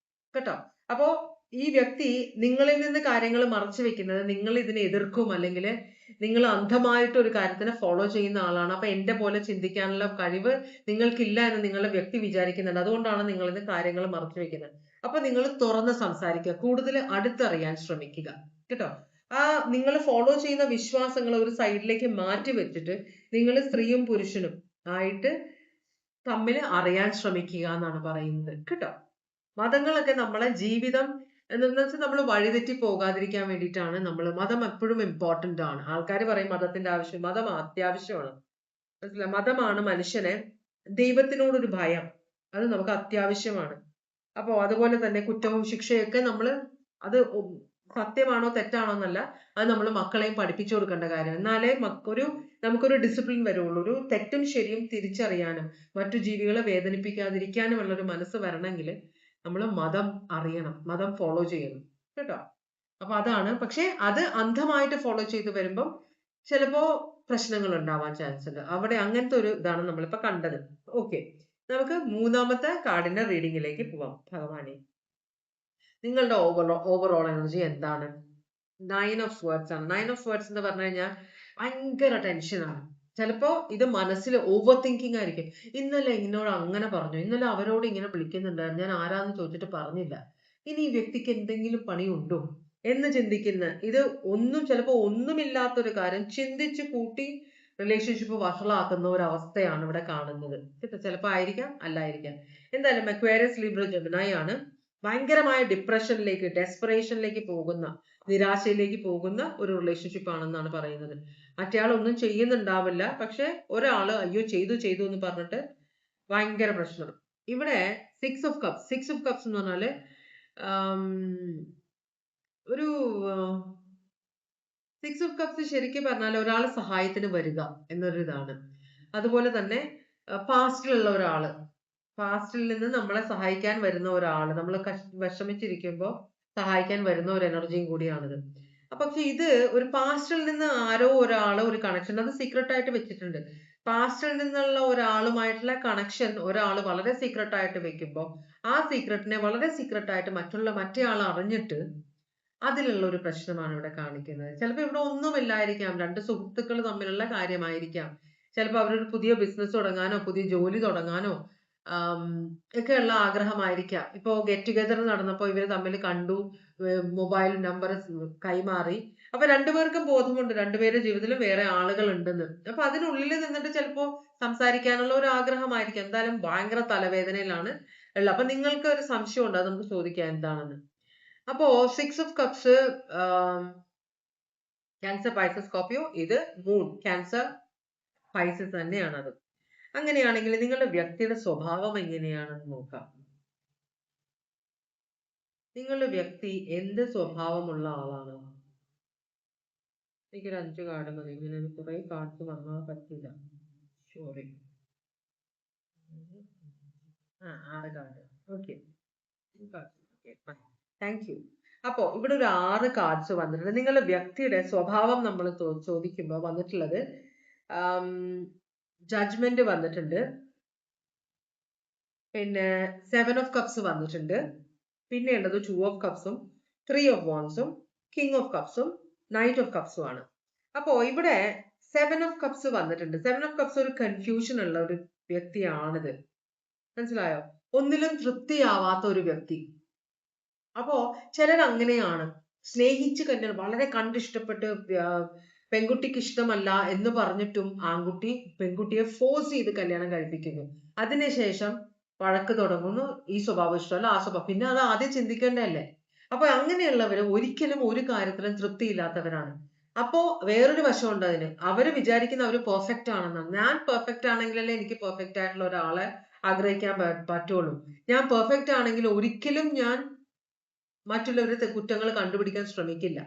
Speaker 1: കേട്ടോ. അപ്പോ ഈ വ്യക്തി നിങ്ങളിൽ നിന്ന് കാര്യങ്ങൾ മറച്ചു വെക്കുന്നത്, നിങ്ങൾ ഇതിനെ എതിർക്കും, അല്ലെങ്കിൽ നിങ്ങൾ അന്ധമായിട്ട് ഒരു കാര്യത്തിനെ ഫോളോ ചെയ്യുന്ന ആളാണ്. അപ്പൊ എന്റെ പോലെ ചിന്തിക്കാനുള്ള കഴിവ് നിങ്ങൾക്കില്ല എന്ന് നിങ്ങളുടെ വ്യക്തി വിചാരിക്കുന്നുണ്ട്. അതുകൊണ്ടാണ് നിങ്ങൾ ഇന്ന് കാര്യങ്ങൾ മറച്ചു വെക്കുന്നത്. അപ്പൊ നിങ്ങൾ തുറന്ന് സംസാരിക്കുക, കൂടുതൽ അടുത്തറിയാൻ ശ്രമിക്കുക കേട്ടോ. നിങ്ങൾ ഫോളോ ചെയ്യുന്ന വിശ്വാസങ്ങൾ ഒരു സൈഡിലേക്ക് മാറ്റി വെച്ചിട്ട് നിങ്ങൾ സ്ത്രീയും പുരുഷനും ആയിട്ട് തമ്മിൽ അറിയാൻ ശ്രമിക്കുക എന്നാണ് പറയുന്നത് കേട്ടോ. മതങ്ങളൊക്കെ നമ്മളെ ജീവിതം എന്ന് വെച്ചാൽ നമ്മൾ വഴിതെറ്റി പോകാതിരിക്കാൻ വേണ്ടിയിട്ടാണ്. മതം എപ്പോഴും ഇമ്പോർട്ടന്റ് ആണ്. ആൾക്കാർ പറയും മതത്തിന്റെ ആവശ്യം, മതം അത്യാവശ്യമാണ്. മനസ്സിലായി? മതമാണ് മനുഷ്യനെ ദൈവത്തിനോടൊരു ഭയം, അത് നമുക്ക് അത്യാവശ്യമാണ്. അപ്പോ അതുപോലെ തന്നെ കുറ്റവും ശിക്ഷയൊക്കെ അത് സത്യമാണോ തെറ്റാണോ എന്നല്ല, അത് നമ്മൾ മക്കളെയും പഠിപ്പിച്ചു കൊടുക്കേണ്ട കാര്യം. എന്നാലേ നമുക്കൊരു ഡിസിപ്ലിൻ വരുള്ളൂ. ഒരു തെറ്റും ശരിയും തിരിച്ചറിയാനും മറ്റു ജീവികളെ വേദനിപ്പിക്കാതിരിക്കാനുമുള്ള ഒരു മനസ്സ് വരണമെങ്കിൽ നമ്മൾ മതം അറിയണം, മതം ഫോളോ ചെയ്യണം കേട്ടോ. അപ്പൊ അതാണ്. പക്ഷെ അത് അന്ധമായിട്ട് ഫോളോ ചെയ്ത് വരുമ്പം ചിലപ്പോ പ്രശ്നങ്ങൾ ഉണ്ടാവാൻ ചാൻസ് ഉണ്ട്. അവിടെ അങ്ങനത്തെ ഒരു ഇതാണ് നമ്മളിപ്പോ കണ്ടത്. ഓക്കെ, നമുക്ക് 3ാമത്തെ കാർഡിന്റെ റീഡിങ്ങിലേക്ക് പോവാം. ഭഗവാനെ, നിങ്ങളുടെ ഓവറോൾ എനർജി എന്താണ്? 9 ഓഫ് വേർഡ്സ് ആണ്. 9 ഓഫ് വേർഡ്സ് എന്ന് പറഞ്ഞു കഴിഞ്ഞാൽ ഭയങ്കര ടെൻഷനാണ്. ചിലപ്പോ ഇത് മനസ്സിൽ ഓവർ തിങ്കിങ് ആയിരിക്കും. ഇന്നലെ എന്നോട് അങ്ങനെ പറഞ്ഞു, ഇന്നലെ അവരോട് ഇങ്ങനെ വിളിക്കുന്നുണ്ടായിരുന്നു, ഞാൻ ആരാന്ന് ചോദിച്ചിട്ട് പറഞ്ഞില്ല, ഇനി ഈ വ്യക്തിക്ക് എന്തെങ്കിലും പണിയുണ്ടോ എന്ന് ചിന്തിക്കുന്ന, ഇത് ഒന്നും ചിലപ്പോ ഒന്നുമില്ലാത്തൊരു കാര്യം ചിന്തിച്ച് കൂട്ടി റിലേഷൻഷിപ്പ് വഷളാക്കുന്ന ഒരു അവസ്ഥയാണ് ഇവിടെ കാണുന്നത്. ചിലപ്പോ ആയിരിക്കാം, അല്ലായിരിക്കാം. എന്തായാലും അക്വേറിയസ് ലിബ്ര ജെമിനി ആണ്. ഭയങ്കരമായ ഡിപ്രഷനിലേക്ക്, ഡെസ്പറേഷനിലേക്ക് പോകുന്ന, നിരാശയിലേക്ക് പോകുന്ന ഒരു റിലേഷൻഷിപ്പ് ആണെന്നാണ് പറയുന്നത്. മറ്റേയാൾ ഒന്നും ചെയ്യുന്നുണ്ടാവില്ല, പക്ഷെ ഒരാള് അയ്യോ ചെയ്തു ചെയ്തു എന്ന് പറഞ്ഞിട്ട് ഭയങ്കര പ്രശ്നം. ഇവിടെ 6 ഓഫ് കപ്സ്. 6 ഓഫ് കപ്സ് എന്ന് പറഞ്ഞാല് ഒരു 6 ഓഫ് കപ്സ് ശരിക്കും പറഞ്ഞാൽ ഒരാൾ സഹായത്തിന് വരിക എന്നൊരു ഇതാണ്. അതുപോലെ തന്നെ പാസ്റ്റിലുള്ള ഒരാള്, പാസ്റ്റിൽ നിന്ന് നമ്മളെ സഹായിക്കാൻ വരുന്ന ഒരാള്, നമ്മൾ വിഷമിച്ചിരിക്കുമ്പോൾ സഹായിക്കാൻ വരുന്ന ഒരു എനർജിയും കൂടിയാണിത്. പക്ഷെ ഇത് ഒരു പാസ്റ്റിൽ നിന്ന് ആരോ ഒരാള് ഒരു കണക്ഷൻ, അത് സീക്രട്ട് ആയിട്ട് വെച്ചിട്ടുണ്ട്. പാസ്റ്റിൽ നിന്നുള്ള ഒരാളുമായിട്ടുള്ള കണക്ഷൻ ഒരാള് വളരെ സീക്രട്ട് ആയിട്ട് വെക്കുമ്പോൾ ആ സീക്രട്ടിനെ വളരെ സീക്രട്ട് ആയിട്ട് മറ്റേ ആൾ അറിഞ്ഞിട്ട് അതിലുള്ള ഒരു പ്രശ്നമാണ് ഇവിടെ കാണിക്കുന്നത്. ചിലപ്പോൾ ഇവിടെ ഒന്നുമില്ലായിരിക്കാം, രണ്ട് സുഹൃത്തുക്കൾ തമ്മിലുള്ള കാര്യമായിരിക്കാം. ചിലപ്പോൾ അവരൊരു പുതിയ ബിസിനസ് തുടങ്ങാനോ പുതിയ ജോലി തുടങ്ങാനോ ഒക്കെയുള്ള ആഗ്രഹമായിരിക്കാം. ഇപ്പോ ഗെറ്റ് ടുഗദർ നടന്നപ്പോൾ ഇവര് തമ്മിൽ കണ്ടു, മൊബൈൽ നമ്പർ കൈമാറി. അപ്പൊ രണ്ടുപേർക്കും ബോധമുണ്ട് രണ്ടുപേരുടെ ജീവിതത്തിൽ വേറെ ആളുകൾ ഉണ്ടെന്ന്. അപ്പൊ അതിനുള്ളിൽ നിന്നിട്ട് ചിലപ്പോ സംസാരിക്കാനുള്ള ഒരു ആഗ്രഹമായിരിക്കും. എന്തായാലും ഭയങ്കര തലവേദനയിലാണ് ഉള്ളത്. അപ്പൊ നിങ്ങൾക്ക് ഒരു സംശയം ഉണ്ട്, അത് നമുക്ക് ചോദിക്കാം എന്താണെന്ന്. അപ്പോ 6 of cups Cancer, Pisces, Scorpio. ഇത് മൂൺ, ക്യാൻസർ, പൈസസ് തന്നെയാണത്. അങ്ങനെയാണെങ്കിൽ നിങ്ങളുടെ വ്യക്തിയുടെ സ്വഭാവം എങ്ങനെയാണെന്ന് നോക്കാം. നിങ്ങളുടെ വ്യക്തി എന്ത് സ്വഭാവമുള്ള ആളാണ്? എനിക്കൊരു 5 കാർഡ് മതി, ഇങ്ങനെ കുറെ കാർഡ്സ് വാങ്ങാൻ പറ്റില്ല, sorry. 6 card. Okay, thank you. അപ്പോ ഇവിടെ ഒരു 6 കാർഡ്സ് വന്നിട്ടുണ്ട്. നിങ്ങളുടെ വ്യക്തിയുടെ സ്വഭാവം നമ്മൾ ചോദിക്കുമ്പോൾ വന്നിട്ടുള്ളത് ജഡ്ജ്മെന്റ് വന്നിട്ടുണ്ട്, പിന്നെ 7 ഓഫ് കപ്സ് വന്നിട്ടുണ്ട്, പിന്നെ ഉള്ളത് 2 ഓഫ് കപ്സും 3 ഓഫ് വാൻസും കിങ് ഓഫ് കപ്സും നൈറ്റ് ഓഫ് കപ്സും ആണ്. അപ്പോ ഇവിടെ 7 ഓഫ് കപ്സ് വന്നിട്ടുണ്ട്. 7 ഓഫ് കപ്സ് ഒരു കൺഫ്യൂഷൻ ഉള്ള ഒരു വ്യക്തിയാണിത്. മനസ്സിലായോ? ഒന്നിലും തൃപ്തിയാവാത്ത ഒരു വ്യക്തി. അപ്പോ ചിലർ അങ്ങനെയാണ്, സ്നേഹിച്ച് കല്യാണം വളരെ കണ്ടിഷ്ടപ്പെട്ട് പെൺകുട്ടിക്ക് ഇഷ്ടമല്ല എന്ന് പറഞ്ഞിട്ടും ആൺകുട്ടി പെൺകുട്ടിയെ ഫോഴ്സ് ചെയ്ത് കല്യാണം കഴിപ്പിക്കുന്നു. അതിനുശേഷം വഴക്ക് തുടങ്ങുന്നു, ഈ സ്വഭാവം ഇഷ്ടമല്ല, ആ സ്വഭാവം. പിന്നെ അത് ആദ്യം ചിന്തിക്കേണ്ടതല്ലേ? അപ്പൊ അങ്ങനെയുള്ളവര് ഒരിക്കലും ഒരു കാര്യത്തിലും തൃപ്തിയില്ലാത്തവരാണ്. അപ്പോ വേറൊരു വശമുണ്ട് അതിന്. അവര് വിചാരിക്കുന്ന അവര് പെർഫെക്റ്റ് ആണെന്നാണ്. ഞാൻ പെർഫെക്റ്റ് ആണെങ്കിലല്ലേ എനിക്ക് പെർഫെക്റ്റ് ആയിട്ടുള്ള ഒരാളെ ആഗ്രഹിക്കാൻ പറ്റുള്ളൂ. ഞാൻ പെർഫെക്റ്റ് ആണെങ്കിൽ ഒരിക്കലും ഞാൻ മറ്റുള്ളവരുടെ കുറ്റങ്ങൾ കണ്ടുപിടിക്കാൻ ശ്രമിക്കില്ല.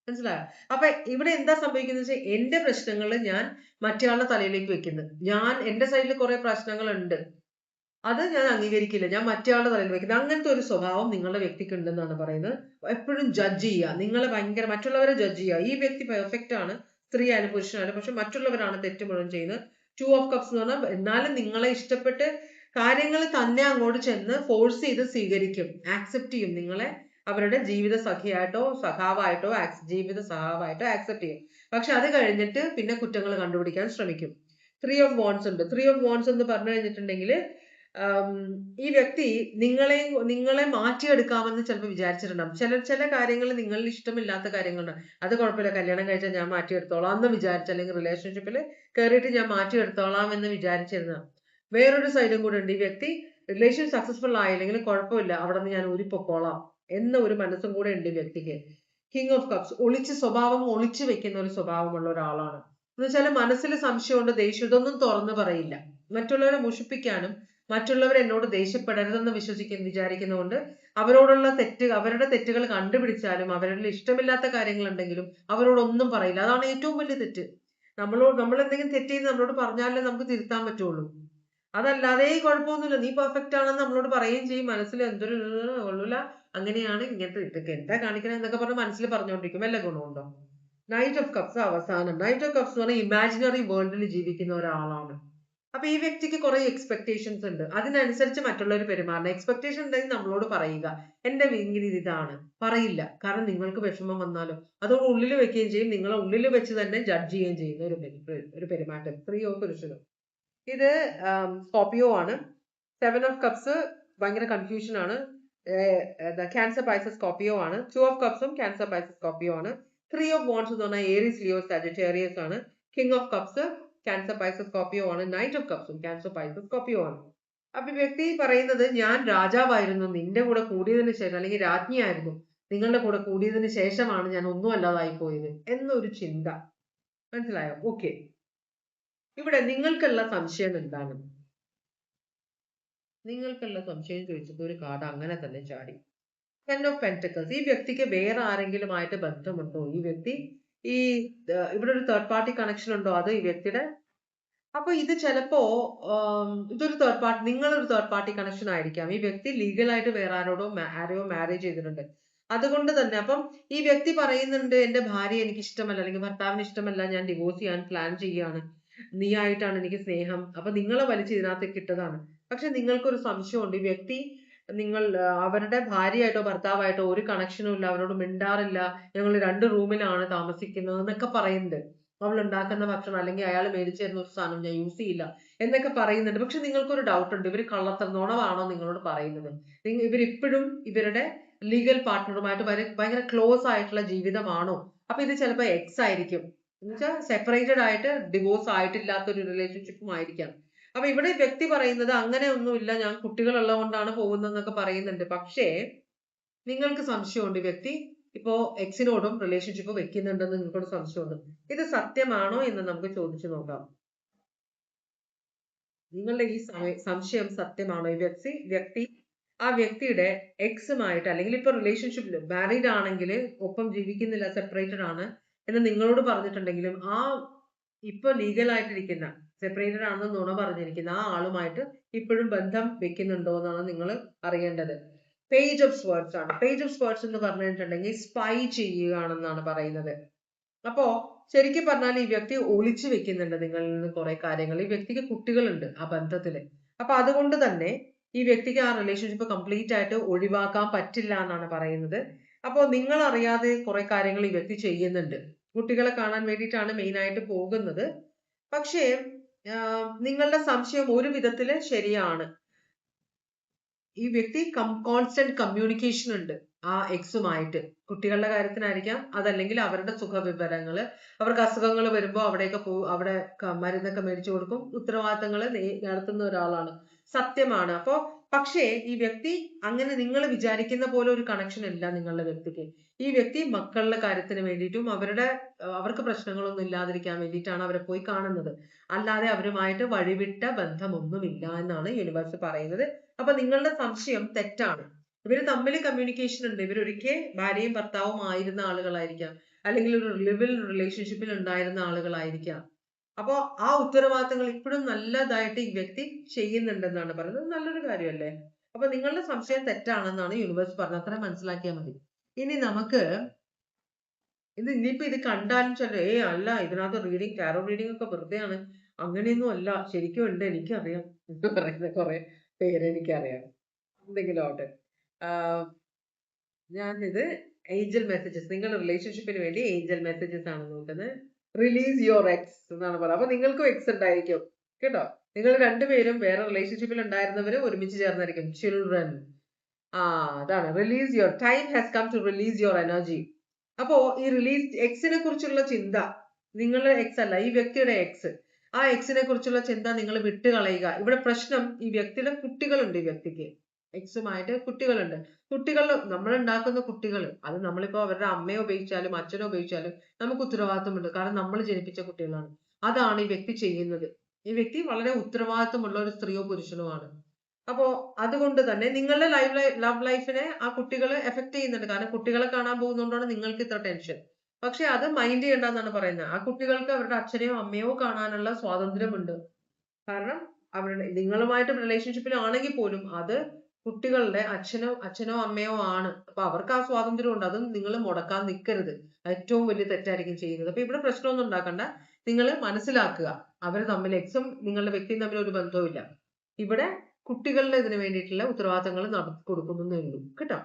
Speaker 1: മനസ്സിലായോ? അപ്പൊ ഇവിടെ എന്താ സംഭവിക്കുന്നത് വെച്ചാൽ എന്റെ പ്രശ്നങ്ങൾ ഞാൻ മറ്റേയാളുടെ തലയിലേക്ക് വെക്കുന്നത്. ഞാൻ എന്റെ സൈഡിൽ കുറെ പ്രശ്നങ്ങളുണ്ട്, അത് ഞാൻ അംഗീകരിക്കില്ല, ഞാൻ മറ്റേയാളുടെ തലയിൽ വെക്കുന്നത്. അങ്ങനത്തെ ഒരു സ്വഭാവം നിങ്ങളുടെ വ്യക്തിക്ക് ഉണ്ടെന്നാണ് പറയുന്നത്. എപ്പോഴും ജഡ്ജ് ചെയ്യുക, നിങ്ങളെ ഭയങ്കര മറ്റുള്ളവരെ ജഡ്ജ് ചെയ്യുക. ഈ വ്യക്തി പെർഫെക്റ്റ് ആണ്, സ്ത്രീ ആയാലും പുരുഷനായാലും, പക്ഷെ മറ്റുള്ളവരാണ് തെറ്റ് മുഴുവൻ ചെയ്യുന്നത്. 2 ഓഫ് കപ്സ് എന്ന് പറഞ്ഞാൽ എന്നാലും നിങ്ങളെ ഇഷ്ടപ്പെട്ട് കാര്യങ്ങൾ തന്നെ അങ്ങോട്ട് ചെന്ന് ഫോഴ്സ് ചെയ്ത് സ്വീകരിക്കും, ആക്സെപ്റ്റ് ചെയ്യും. നിങ്ങളെ അവരുടെ ജീവിത സഖിയായിട്ടോ സഖാവായിട്ടോ ജീവിത സഖാവായിട്ടോ ആക്സെപ്റ്റ് ചെയ്യും. പക്ഷെ അത് കഴിഞ്ഞിട്ട് പിന്നെ കുറ്റങ്ങൾ കണ്ടുപിടിക്കാൻ ശ്രമിക്കും. 3 ഓഫ് വാൻസ് ഉണ്ട്. 3 ഓഫ് വാൻസ് എന്ന് പറഞ്ഞു കഴിഞ്ഞിട്ടുണ്ടെങ്കിൽ ഈ വ്യക്തി നിങ്ങളെ മാറ്റിയെടുക്കാമെന്ന് ചിലപ്പോൾ വിചാരിച്ചിട്ടുണ്ടാവും. ചില കാര്യങ്ങൾ നിങ്ങളിൽ ഇഷ്ടമില്ലാത്ത കാര്യങ്ങളുണ്ട്, അത് കുഴപ്പമില്ല, കല്യാണം കഴിച്ചാൽ ഞാൻ മാറ്റിയെടുത്തോളാം എന്ന് വിചാരിച്ച, അല്ലെങ്കിൽ റിലേഷൻഷിപ്പിൽ കയറിയിട്ട് ഞാൻ മാറ്റിയെടുത്തോളാം എന്ന് വിചാരിച്ചിരുന്ന വേറൊരു സൈഡും കൂടെ ഉണ്ട്. ഈ വ്യക്തി റിലേഷൻ സക്സസ്ഫുൾ ആയില്ലെങ്കിൽ കുഴപ്പമില്ല, അവിടെ നിന്ന് ഞാൻ ഊരിപ്പൊക്കോളാം എന്ന ഒരു മനസ്സും കൂടെ ഉണ്ട് ഈ വ്യക്തിക്ക്. കിങ് ഓഫ് കപ്സ്, ഒളിച്ചു വെക്കുന്ന ഒരു സ്വഭാവമുള്ള ഒരാളാണ്. എന്ന് വെച്ചാൽ മനസ്സിൽ സംശയമുണ്ട്, ദേഷ്യം, ഇതൊന്നും തുറന്നു പറയില്ല. മറ്റുള്ളവരെ മുഷിപ്പിക്കാനും മറ്റുള്ളവർ എന്നോട് ദേഷ്യപ്പെടരുതെന്ന് വിചാരിക്കുന്നതുകൊണ്ട് അവരുടെ തെറ്റുകൾ കണ്ടുപിടിച്ചാലും അവരുടെ ഇഷ്ടമില്ലാത്ത കാര്യങ്ങൾ ഉണ്ടെങ്കിലും അവരോടൊന്നും പറയില്ല. അതാണ് ഏറ്റവും വലിയ തെറ്റ്. നമ്മൾ എന്തെങ്കിലും തെറ്റ് ചെയ്ത് നമ്മളോട് പറഞ്ഞാലേ നമുക്ക് തിരുത്താൻ പറ്റുള്ളൂ. അതല്ലാതെ കുഴപ്പമൊന്നുമില്ല, നീ പെർഫെക്റ്റ് ആണെന്ന് നമ്മളോട് പറയുകയും ചെയ്യും, മനസ്സിൽ എന്തൊരു കൊള്ളൂല, അങ്ങനെയാണ്, ഇങ്ങനത്തെ ഇതൊക്കെ എന്താ കാണിക്കണേ എന്നൊക്കെ പറഞ്ഞ് മനസ്സിൽ പറഞ്ഞുകൊണ്ടിരിക്കും. വല്ല ഗുണമുണ്ടോ? നൈറ്റ് ഓഫ് കപ്സ് അവസാനം. നൈറ്റ് ഓഫ് കപ്സ് എന്ന് പറഞ്ഞാൽ ഇമാജിനറി വേൾഡിൽ ജീവിക്കുന്ന ഒരാളാണ്. അപ്പൊ ഈ വ്യക്തിക്ക് കുറെ എക്സ്പെക്ടേഷൻസ് ഉണ്ട്, അതിനനുസരിച്ച് മറ്റുള്ളവർ പെരുമാറണം. എക്സ്പെക്ടേഷൻ ഉണ്ടെങ്കിൽ നമ്മളോട് പറയുക, എന്റെ വീങ്ങിൽ ഇതാണ് പറയില്ല, കാരണം നിങ്ങൾക്ക് വിഷമം വന്നാലോ അതോട് ഉള്ളിൽ വെക്കുകയും ചെയ്യും, നിങ്ങളെ ഉള്ളിൽ വെച്ച് തന്നെ ജഡ്ജ് ചെയ്യുകയും ചെയ്യുന്ന ഒരു പെരുമാറ്റം സ്ത്രീയോ പുരുഷനോ. ഇത് സ്കോർപിയോ ആണ്. 7 ഓഫ് കപ്സ് ഭയങ്കര കൺഫ്യൂഷൻ ആണ്. ക്യാൻസർ പൈസസ് സ്കോർപിയോ ആണ്. 2 ഓഫ് കപ്സും ക്യാൻസർ പൈസസ് സ്കോർപിയോ ആണ്. 3 ഓഫ് വോൺസ് എന്ന് പറഞ്ഞാൽ ഏരീസ് ലിയോ സാജിറ്റേറിയസ് ആണ്. King of cups Cancer Pisces Scorpio ആണ്. നൈറ്റ് ഓഫ് കപ്സും ക്യാൻസർ പൈസസ് സ്കോർപിയോ ആണ്. അപ്പൊ വ്യക്തി പറയുന്നത്, ഞാൻ രാജാവായിരുന്നു, നിന്റെ കൂടെ കൂടിയതിനു ശേഷം, അല്ലെങ്കിൽ രാജ്ഞിയായിരുന്നു, നിങ്ങളുടെ കൂടെ കൂടിയതിനു ശേഷമാണ് ഞാൻ ഒന്നും അല്ലാതായി പോയത് എന്നൊരു ചിന്ത. മനസ്സിലായോ? ഓക്കെ, ഇവിടെ നിങ്ങൾക്കുള്ള സംശയം എന്താണ്? നിങ്ങൾക്കുള്ള സംശയം ചോദിച്ചത് ഒരു കാർഡ് അങ്ങനെ തന്നെ ചാടി. 10 ഓഫ് പെന്റക്കിൾസ്. ഈ വ്യക്തിക്ക് വേറെ ആരെങ്കിലുമായിട്ട് ബന്ധമുണ്ടോ? ഈ വ്യക്തി ഇവിടെ ഒരു തേർഡ് പാർട്ടി കണക്ഷൻ ഉണ്ടോ? അത് ഈ വ്യക്തിയുടെ. അപ്പൊ ഇത് ചിലപ്പോ ഇതൊരു തേർഡ് പാർട്ടി, നിങ്ങളൊരു തേർഡ് പാർട്ടി കണക്ഷൻ ആയിരിക്കാം. ഈ വ്യക്തി ലീഗലായിട്ട് വേറെ ആരെയോ മാരേജ് ചെയ്തിട്ടുണ്ട്. അതുകൊണ്ട് തന്നെ അപ്പം ഈ വ്യക്തി പറയുന്നുണ്ട്, എന്റെ ഭാര്യ എനിക്ക് ഇഷ്ടമല്ല, അല്ലെങ്കിൽ ഭർത്താവിന് ഇഷ്ടമല്ല, ഞാൻ ഡിവോഴ്സ് ചെയ്യാൻ പ്ലാൻ ചെയ്യാണ്, നീ ആയിട്ടാണ് എനിക്ക് സ്നേഹം. അപ്പൊ നിങ്ങളെ വലിച്ച് ഇതിനകത്തേക്ക് ഇട്ടതാണ്. പക്ഷെ നിങ്ങൾക്കൊരു സംശയമുണ്ട്, ഈ വ്യക്തി അവരുടെ ഭാര്യയായിട്ടോ ഭർത്താവായിട്ടോ ഒരു കണക്ഷനും ഇല്ല, അവരോട് മിണ്ടാറില്ല, ഞങ്ങൾ 2 റൂമിലാണ് താമസിക്കുന്നത് എന്നൊക്കെ പറയുന്നുണ്ട്. അവൾ ഉണ്ടാക്കുന്ന ഭക്ഷണം അല്ലെങ്കിൽ അയാൾ മേടിച്ചു തരുന്ന ഒരു സാധനം ഞാൻ യൂസ് ചെയ്യില്ല എന്നൊക്കെ പറയുന്നുണ്ട്. പക്ഷെ നിങ്ങൾക്കൊരു ഡൗട്ട് ഉണ്ട്, ഇവർ നുണവാണോ നിങ്ങളോട് പറയുന്നത്? ഇവരിപ്പോഴും ഇവരുടെ ലീഗൽ പാർട്ട്ണറുമായിട്ട് ഭയങ്കര ക്ലോസ് ആയിട്ടുള്ള ജീവിതമാണോ? അപ്പൊ ഇത് ചിലപ്പോൾ എക്സ് ആയിരിക്കും, എന്നുവെച്ചാൽ സെപ്പറേറ്റഡ് ആയിട്ട് ഡിവോഴ്സ് ആയിട്ടില്ലാത്ത ഒരു റിലേഷൻഷിപ്പും ആയിരിക്കാം. അപ്പൊ ഇവിടെ വ്യക്തി പറയുന്നത് അങ്ങനെ ഒന്നുമില്ല, ഞാൻ കുട്ടികളുള്ളത് കൊണ്ടാണ് പോകുന്നതെന്നൊക്കെ പറയുന്നുണ്ട്. പക്ഷേ നിങ്ങൾക്ക് സംശയമുണ്ട്, വ്യക്തി ഇപ്പോ എക്സിനോടും റിലേഷൻഷിപ്പ് വെക്കുന്നുണ്ടെന്ന് നിങ്ങൾക്കൊരു സംശയമുണ്ട്. ഇത് സത്യമാണോ എന്ന് നമുക്ക് ചോദിച്ചു നോക്കാം. നിങ്ങളുടെ ഈ സംശയം സത്യമാണോ? ഈ വ്യക്തി ആ വ്യക്തിയുടെ എക്സുമായിട്ട്, അല്ലെങ്കിൽ ഇപ്പൊ റിലേഷൻഷിപ്പിൽ മാരീഡ് ആണെങ്കിൽ ഒപ്പം ജീവിക്കുന്നില്ല, സെപ്പറേറ്റഡ് ആണ് എന്ന് നിങ്ങളോട് പറഞ്ഞിട്ടുണ്ടെങ്കിലും, ആ ഇപ്പൊ ലീഗലായിട്ടിരിക്കുന്ന സെപ്പറേറ്റഡ് ആണെന്ന് നുണ പറഞ്ഞിരിക്കുന്ന ആ ആളുമായിട്ട് ഇപ്പോഴും ബന്ധം വെക്കുന്നുണ്ടോ എന്നാണ് നിങ്ങൾ അറിയേണ്ടത്. പേജ് ഓഫ് സ്വേർഡ്സ് ആണ്. പേജ് ഓഫ് സ്വേർഡ്സ് എന്ന് പറഞ്ഞിട്ടുണ്ടെങ്കിൽ സ്പൈ ചെയ്യുകയാണെന്നാണ് പറയുന്നത്. അപ്പോ ശരിക്കും പറഞ്ഞാൽ ഈ വ്യക്തി ഒളിച്ചു വെക്കുന്നുണ്ട് നിങ്ങളിൽ നിന്ന് കുറെ കാര്യങ്ങൾ. ഈ വ്യക്തിക്ക് കുട്ടികളുണ്ട് ആ ബന്ധത്തില്. അപ്പൊ അതുകൊണ്ട് തന്നെ ഈ വ്യക്തിക്ക് ആ റിലേഷൻഷിപ്പ് കംപ്ലീറ്റ് ആയിട്ട് ഒഴിവാക്കാൻ പറ്റില്ല എന്നാണ് പറയുന്നത്. അപ്പോ നിങ്ങൾ അറിയാതെ കുറെ കാര്യങ്ങൾ ഈ വ്യക്തി ചെയ്യുന്നുണ്ട്. കുട്ടികളെ കാണാൻ വേണ്ടിയിട്ടാണ് മെയിൻ ആയിട്ട് പോകുന്നത്. പക്ഷേ നിങ്ങളുടെ സംശയം ഒരു വിധത്തില് ശരിയാണ്. ഈ വ്യക്തി കോൺസ്റ്റന്റ് കമ്മ്യൂണിക്കേഷൻ ഉണ്ട് ആ എക്സുമായിട്ട്. കുട്ടികളുടെ കാര്യത്തിനായിരിക്കാം, അതല്ലെങ്കിൽ അവരുടെ സുഖവിവരങ്ങള്, അവർക്ക് അസുഖങ്ങൾ വരുമ്പോ അവിടെയൊക്കെ അവിടെ മരുന്നൊക്കെ മേടിച്ചു കൊടുക്കും, ഉത്തരവാദിത്തങ്ങൾ നടത്തുന്ന ഒരാളാണ്. സത്യമാണ്. അപ്പോ പക്ഷേ ഈ വ്യക്തി അങ്ങനെ നിങ്ങൾ വിചാരിക്കുന്ന പോലെ ഒരു കണക്ഷൻ ഇല്ല നിങ്ങളുടെ വ്യക്തിക്ക്. ഈ വ്യക്തി മക്കളുടെ കാര്യത്തിന് വേണ്ടിയിട്ടും അവർക്ക് പ്രശ്നങ്ങളൊന്നും ഇല്ലാതിരിക്കാൻ വേണ്ടിയിട്ടാണ് അവരെ പോയി കാണുന്നത്. അല്ലാതെ അവരുമായിട്ട് വഴിവിട്ട ബന്ധമൊന്നുമില്ല എന്നാണ് യൂണിവേഴ്സ് പറയുന്നത്. അപ്പൊ നിങ്ങളുടെ സംശയം തെറ്റാണ്. ഇവര് തമ്മിൽ കമ്മ്യൂണിക്കേഷൻ ഉണ്ട്. ഇവരൊരിക്കൽ ഭാര്യയും ഭർത്താവും ആയിരുന്ന ആളുകളായിരിക്കാം, അല്ലെങ്കിൽ ഒരു ലിവിൽ റിലേഷൻഷിപ്പിൽ ഉണ്ടായിരുന്ന ആളുകളായിരിക്കാം. അപ്പോ ആ ഉത്തരവാദിത്തങ്ങൾ ഇപ്പോഴും നല്ലതായിട്ട് ഈ വ്യക്തി ചെയ്യുന്നുണ്ടെന്നാണ് പറയുന്നത്. നല്ലൊരു കാര്യമല്ലേ? അപ്പൊ നിങ്ങളുടെ സംശയം തെറ്റാണെന്നാണ് യൂണിവേഴ്സ് പറഞ്ഞത്. അത്ര മനസ്സിലാക്കിയാൽ മതി. ഇനി നമുക്ക് ഇനിയിപ്പോ ഇത് കണ്ടാലും അല്ല, ഇതിനകത്ത് റീഡിങ്, ടാരോ റീഡിംഗ് ഒക്കെ വെറുതെയാണ്, അങ്ങനെയൊന്നും അല്ല, ശരിക്കും ഉണ്ട്, എനിക്കറിയാം എന്ന് പറയുന്ന കുറെ പേര് എനിക്കറിയാം. എന്തെങ്കിലും ആവട്ടെ. ഞാനിത് ഏഞ്ചൽ മെസ്സേജസ്, നിങ്ങളുടെ റിലേഷൻഷിപ്പിന് വേണ്ടി ഏഞ്ചൽ മെസ്സേജസ് ആണ് നോക്കുന്നത്. റിലീസ് യുവർ എക്സ് എന്നാണ് പറയുന്നത്. അപ്പൊ നിങ്ങൾക്കും എക്സ് ഉണ്ടായിരിക്കും കേട്ടോ. നിങ്ങൾ രണ്ടുപേരും വേറെ റിലേഷൻഷിപ്പിൽ ഉണ്ടായിരുന്നവര് ഒരുമിച്ച് ചേർന്നായിരിക്കും. ചിൽഡ്രൻ, അതാണ് release your time has come to release your energy. അപ്പോ ഈ റിലീസ് എക്സിനെ കുറിച്ചുള്ള ചിന്ത, നിങ്ങളുടെ എക്സ് അല്ല ഈ വ്യക്തിയുടെ എക്സ്, ആ എക്സിനെ കുറിച്ചുള്ള ചിന്ത നിങ്ങൾ വിട്ടുകളയുക. ഇവിടെ പ്രശ്നം ഈ വ്യക്തിയുടെ കുട്ടികളുണ്ട്. ഈ വ്യക്തിക്ക് എക്സുമായിട്ട് കുട്ടികളുണ്ട്. കുട്ടികൾ, നമ്മൾ ഉണ്ടാക്കുന്ന കുട്ടികൾ, അത് നമ്മളിപ്പോ അവരുടെ അമ്മയെ ഉപയോഗിച്ചാലും അച്ഛനെ ഉപയോഗിച്ചാലും നമുക്ക് ഉത്തരവാദിത്വമുണ്ട്, കാരണം നമ്മൾ ജനിപ്പിച്ച കുട്ടികളാണ്. അതാണ് ഈ വ്യക്തി ചെയ്യുന്നത്. ഈ വ്യക്തി വളരെ ഉത്തരവാദിത്വമുള്ള ഒരു സ്ത്രീയോ പുരുഷനോ ആണ്. അപ്പോ അതുകൊണ്ട് തന്നെ നിങ്ങളുടെ ലവ് ലൈഫിനെ ആ കുട്ടികൾ എഫക്ട് ചെയ്യുന്നുണ്ട്. കാരണം കുട്ടികളെ കാണാൻ പോകുന്നതുകൊണ്ടാണ് നിങ്ങൾക്ക് ഇത്ര ടെൻഷൻ. പക്ഷെ അത് മൈൻഡ് ചെയ്യണ്ടെന്നാണ് പറയുന്നത്. ആ കുട്ടികൾക്ക് അവരുടെ അച്ഛനെയോ അമ്മയോ കാണാനുള്ള സ്വാതന്ത്ര്യമുണ്ട്. കാരണം അവരുടെ നിങ്ങളുമായിട്ട് റിലേഷൻഷിപ്പിൽ ആണെങ്കിൽ പോലും അത് കുട്ടികളുടെ അച്ഛനോ അമ്മയോ ആണ്. അപ്പൊ അവർക്ക് ആ സ്വാതന്ത്ര്യം ഉണ്ട്. അതും നിങ്ങൾ മുടക്കാൻ നിൽക്കരുത്. ഏറ്റവും വലിയ തെറ്റായിരിക്കും ചെയ്യുന്നത്. അപ്പൊ ഇവിടെ പ്രശ്നമൊന്നും ഉണ്ടാക്കണ്ട. നിങ്ങൾ മനസ്സിലാക്കുക, അവർ തമ്മിൽ നിങ്ങളുടെ വ്യക്തിയും തമ്മിൽ ഒരു ബന്ധവുമില്ല. ഇവിടെ കുട്ടികളുടെ ഇതിന് വേണ്ടിയിട്ടുള്ള ഉത്തരവാദിത്തങ്ങൾ നടത്തി കൊടുക്കുന്നേ ഉള്ളൂ കേട്ടോ.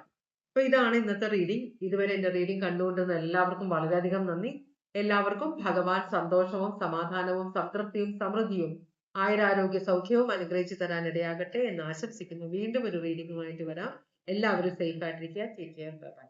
Speaker 1: അപ്പൊ ഇതാണ് ഇന്നത്തെ റീഡിംഗ്. ഇതുവരെ എന്റെ റീഡിംഗ് കണ്ടുകൊണ്ടിരുന്ന എല്ലാവർക്കും വളരെയധികം നന്ദി. എല്ലാവർക്കും ഭഗവാൻ സന്തോഷവും സമാധാനവും സംതൃപ്തിയും സമൃദ്ധിയും ആയുരാരോഗ്യ സൗഖ്യവും അനുഗ്രഹിച്ചു തരാൻ ഇടയാകട്ടെ എന്ന് ആശംസിക്കുന്നു. വീണ്ടും ഒരു റീഡിംഗുമായിട്ട് വരാം. എല്ലാവരും സേഫ് ആയിട്ടിരിക്കുക. Take care. ബൈ.